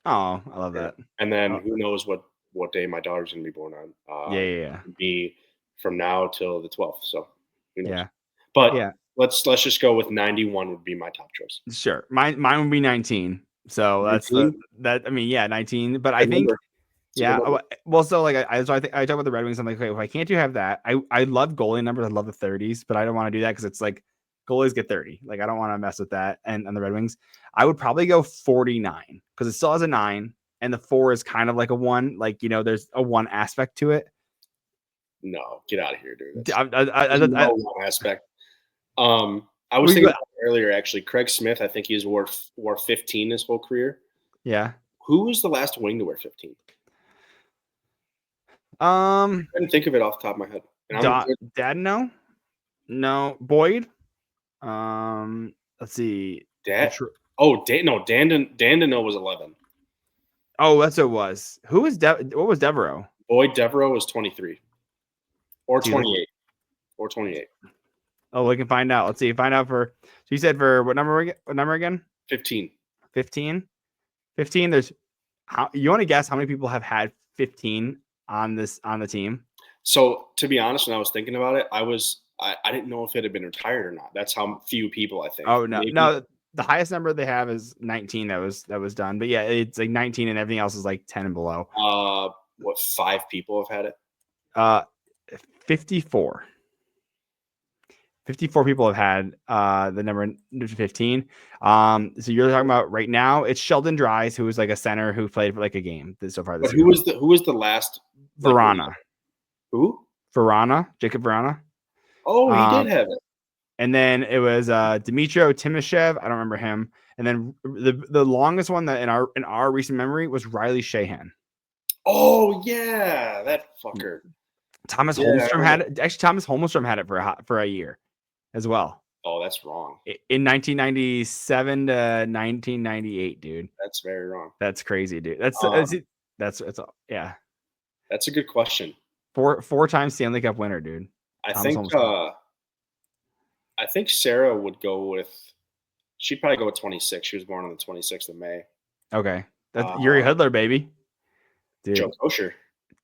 Oh, I love that. And then who knows what day my daughter's gonna be born on? Yeah. Be from now till the 12th. So who knows? Yeah. But yeah, let's just go with 91 would be my top choice. Sure, mine would be 19. So 19? That's I mean, yeah, 19. But I think. Yeah, well, so like I talk about the Red Wings. I'm like, okay, if I can't have that, I love goalie numbers. I love the 30s, but I don't want to do that because it's like goalies get 30. Like I don't want to mess with that. And on the Red Wings, I would probably go 49 because it still has a 9, and the 4 is kind of like a 1. Like there's a 1 aspect to it. No, get out of here, dude. No 1 aspect. I was thinking earlier actually. Craig Smith, I think he's wore 15 his whole career. Yeah. Who was the last wing to wear 15? I didn't think of it off the top of my head. Dad, no. Boyd. Let's see. Dad. Dan was 11. Oh, that's what it was. Who was what was Devereaux? Boyd Devereaux was 23, or 28, or 28. Oh, we can find out. Let's see. Find out for. So you said for what number again? 15. 15. 15. There's. You want to guess how many people have had 15 on the team? So to be honest, when I was thinking about it, I didn't know if it had been retired or not. That's how few people I think. Oh no, no. The highest number they have is 19. That was done. But yeah, it's like 19, and everything else is like 10 and below. What 5 people have had it? 54. 54 people have had the number 15. So you're talking about right now, it's Sheldon Dries, who was like a center who played for like a game so far this But year. who was the last? Verana. Who? Verana, Jacob Verana. Oh, he did have it. And then it was Dmytro Timoshev. I don't remember him. And then the longest one that in our recent memory was Riley Sheahan. Oh yeah, that fucker. Thomas Holmstrom had it. Actually, Thomas Holmstrom had it for a year as well. Oh, that's wrong. In 1997 to 1998, dude. That's very wrong. That's crazy, dude. That's yeah. That's a good question. 4-time Stanley Cup winner, dude. I think Sarah would go with. She'd probably go with 26. She was born on the 26th of May. Okay, that's Yuri Hudler, baby. Dude. Joe Kosher.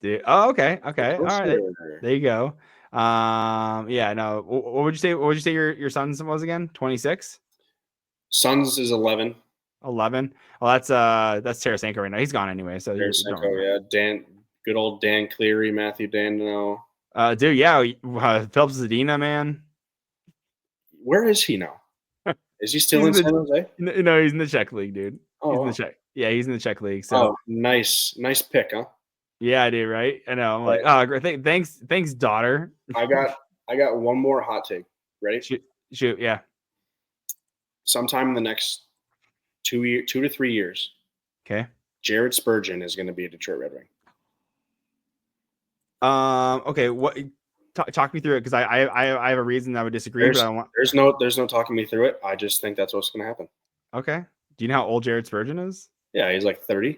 Dude. Oh, okay. All right. There you go. Yeah. No. What would you say? What would you say your son's was again? 26. Son's is 11. 11. Well, that's Tarasenko right now. He's gone anyway. So Tarasenko, yeah. Good old Dan Cleary, Matthew Dandino. Dude, yeah. Phillips Zadina, man. Where is he now? Is he still in San Jose? No, he's in the Czech league, dude. He's in the Czech. Yeah, he's in the Czech league. So nice pick, huh? Yeah, I do, right? I know. I'm like, oh, great. Thanks, daughter. I got one more hot take. Ready? Shoot, yeah. Sometime in the next 2 to 3 years. Okay. Jared Spurgeon is going to be a Detroit Red Wing. Okay. What? Talk me through it because I have a reason I would disagree. There's no talking me through it. I just think that's what's going to happen. Okay. Do you know how old Jared Spurgeon is? Yeah, he's like 30.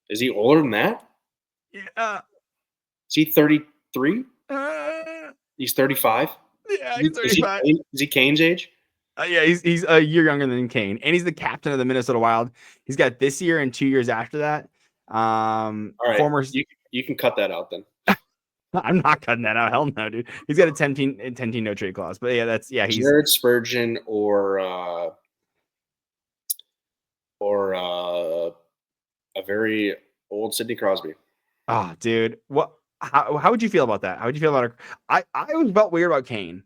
Is he older than that? Yeah. Is he 33? He's 35. Yeah, he's 35. Is he Kane's age? Yeah, he's a year younger than Kane, and he's the captain of the Minnesota Wild. He's got this year and 2 years after that. All right, you can cut that out then. I'm not cutting that out. Hell no, dude. He's got a 10-team no trade clause. But yeah, he's Jared Spurgeon or a very old Sidney Crosby. Oh, dude. What? How would you feel about that? How would you feel about it? I always felt weird about Kane.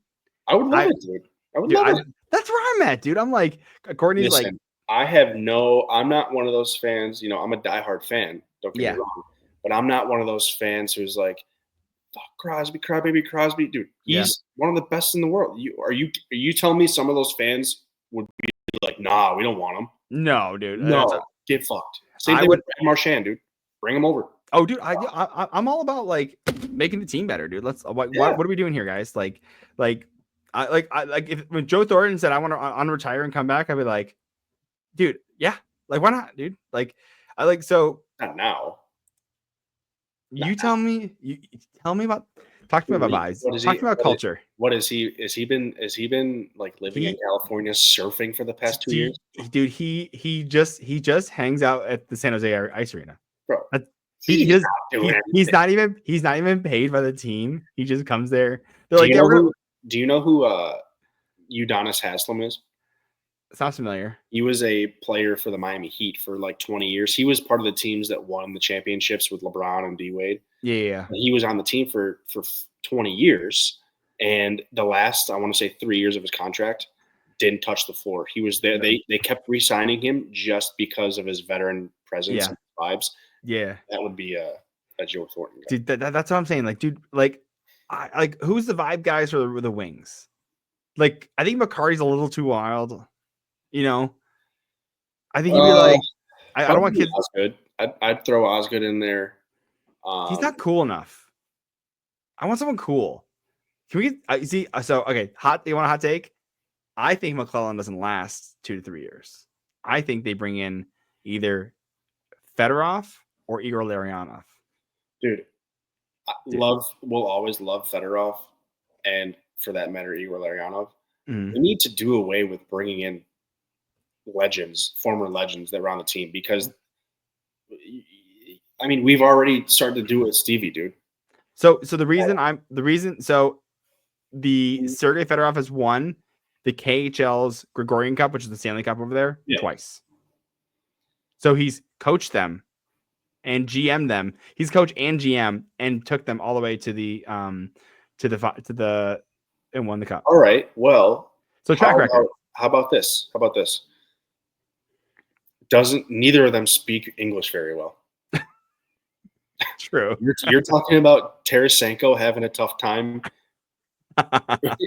I would love it, dude. I would love it. That's where I'm at, dude. I'm like, Courtney's like, I'm not one of those fans. I'm a diehard fan. Don't get me wrong. But I'm not one of those fans who's like, fuck Crosby, crybaby Crosby. Dude, he's one of the best in the world. Are you telling me some of those fans would be like, nah, we don't want him? No, dude. No, get fucked. Same thing with Brad Marchand, dude. Bring him over. Oh, dude, I'm all about like making the team better, dude. Let's what are we doing here, guys? Like when Joe Thornton said I want to unretire and come back, I'd be like, dude, yeah, like why not, dude? Like I like so not now. You tell me about talk to me about vibes. Talk to me about culture. What is he? Has he been like living in California surfing for the past 2 years? Dude, he just hangs out at the San Jose Ice Arena. Bro. He's not even paid by the team. He just comes there. They're do you know who Udonis Haslem is? Sounds familiar. He was a player for the Miami Heat for like 20 years. He was part of the teams that won the championships with LeBron and D Wade. Yeah. And he was on the team for 20 years. And the last, I want to say 3 years of his contract, didn't touch the floor. He was there. They kept re-signing him just because of his veteran presence and vibes. Yeah. That would be a Joe Thornton guy. Dude, that's what I'm saying. Like, dude, who's the vibe guys for the Wings? Like, I think McCarty's a little too wild. I think he'd be like, I don't want kids. Osgood. I'd throw Osgood in there. He's not cool enough. I want someone cool. Can we get, see? So, okay, you want a hot take? I think McClellan doesn't last 2 to 3 years. I think they bring in either Fedorov or Igor Larionov. Dude, we'll always love Fedorov, and for that matter, Igor Larionov. Mm-hmm. We need to do away with bringing in former legends that were on the team, because I mean, we've already started to do it with Stevie, dude. So the Sergei Fedorov has won the KHL's Gregorian Cup, which is the Stanley Cup over there, twice. So he's coached them and GM them. He's coach and GM and took them all the way to the and won the cup. All right. Well, so track record. How about this? Neither of them speak English very well. True. You're talking about Tarasenko having a tough time.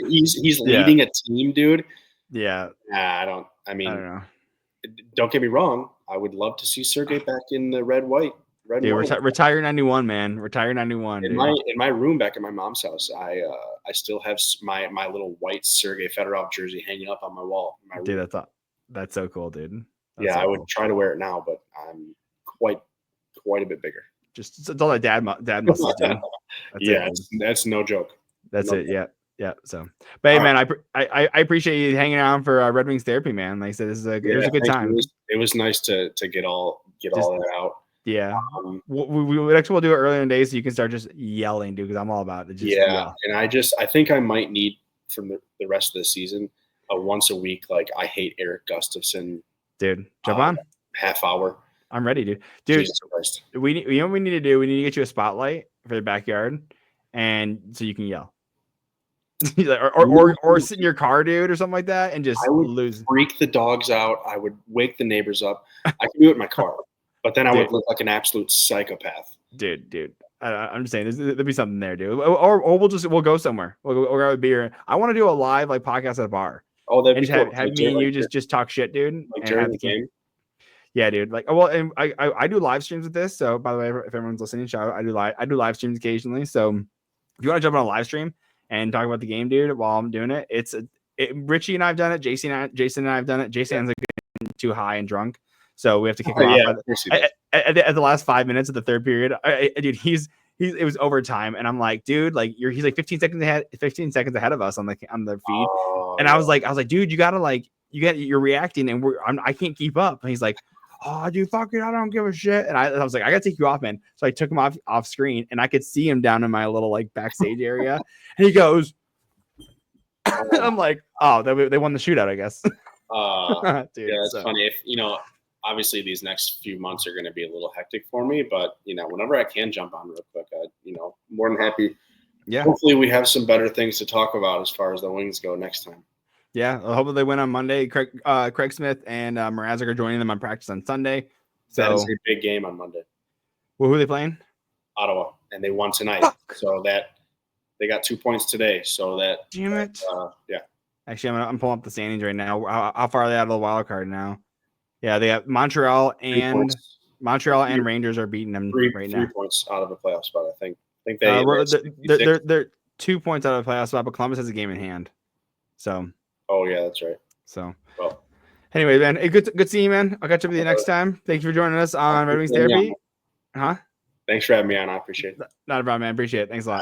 He's leading a team, dude. Yeah. I don't know. Don't get me wrong. I would love to see Sergei back in the red white. Retire 91, man. Retire 91. In my room back at my mom's house, I still have my little white Sergei Fedorov jersey hanging up on my wall. In my room. Dude, that's so cool, dude. I would try to wear it now, but I'm quite a bit bigger. Just it's all that dad muscles, dude. That's no joke. That's it. Yeah. So, but hey, man, I appreciate you hanging out for Red Wings therapy, man. Like I said, it was a good time. It was nice to get all that out. Yeah. We actually will do it earlier in the day so you can start just yelling, dude, because I'm all about it. And I think I might need from the rest of the season a once a week, like I hate Eric Gustafson. Dude, jump on. Half hour. I'm ready, dude. You know what we need to do? We need to get you a spotlight for the backyard, and so you can yell. or sit in your car, dude, or something like that, and just lose. Freak the dogs out. I would wake the neighbors up. I can do it in my car, but then I would look like an absolute psychopath. Dude. I'm just saying there'll be something there, dude. Or we'll go somewhere. We'll grab a beer. I want to do a live podcast at a bar. Oh, that'd be cool. Have me and you just talk shit, dude. Like during the game. Yeah, dude. Like, well, and I do live streams with this. So, by the way, if everyone's listening, shout out. I do live streams occasionally. So, if you want to jump on a live stream and talk about the game, dude, while I'm doing it, Richie and I've done it. Jason and I've done it. Jason's like too high and drunk, so we have to kick him off at the last 5 minutes of the third period. Dude, it was overtime, and I'm like, dude, like he's like 15 seconds ahead of us on the feed, and I was like, dude, you're reacting, and I can't keep up. And he's like, oh, dude, fuck it, I don't give a shit. And I was like, I gotta take you off, man. So I took him off screen, and I could see him down in my little like backstage area, and he goes, I'm like, oh, they won the shootout, I guess. Dude, yeah, it's funny. If obviously these next few months are going to be a little hectic for me, but whenever I can jump on real quick, more than happy. Yeah. Hopefully we have some better things to talk about as far as the Wings go next time. Yeah, hopefully they win on Monday. Craig Smith and Mrazek are joining them on practice on Sunday. So that is a big game on Monday. Well, who are they playing? Ottawa, and they won tonight. So that they got 2 points today. So that damn it. Yeah. Actually, I'm pulling up the standings right now. How far are they out of the wild card now? Yeah, they have Montreal and Rangers are beating them right now. 3 points out of the playoff spot, I think. They're 2 points out of the playoff spot, but Columbus has a game in hand. So. Oh yeah, that's right. So. Well. Anyway, man, good seeing you, man. I'll catch up with you next time. Thank you for joining us on Red Wings Therapy. Huh? Thanks for having me on. I appreciate it. Not a problem, man. Appreciate it. Thanks a lot.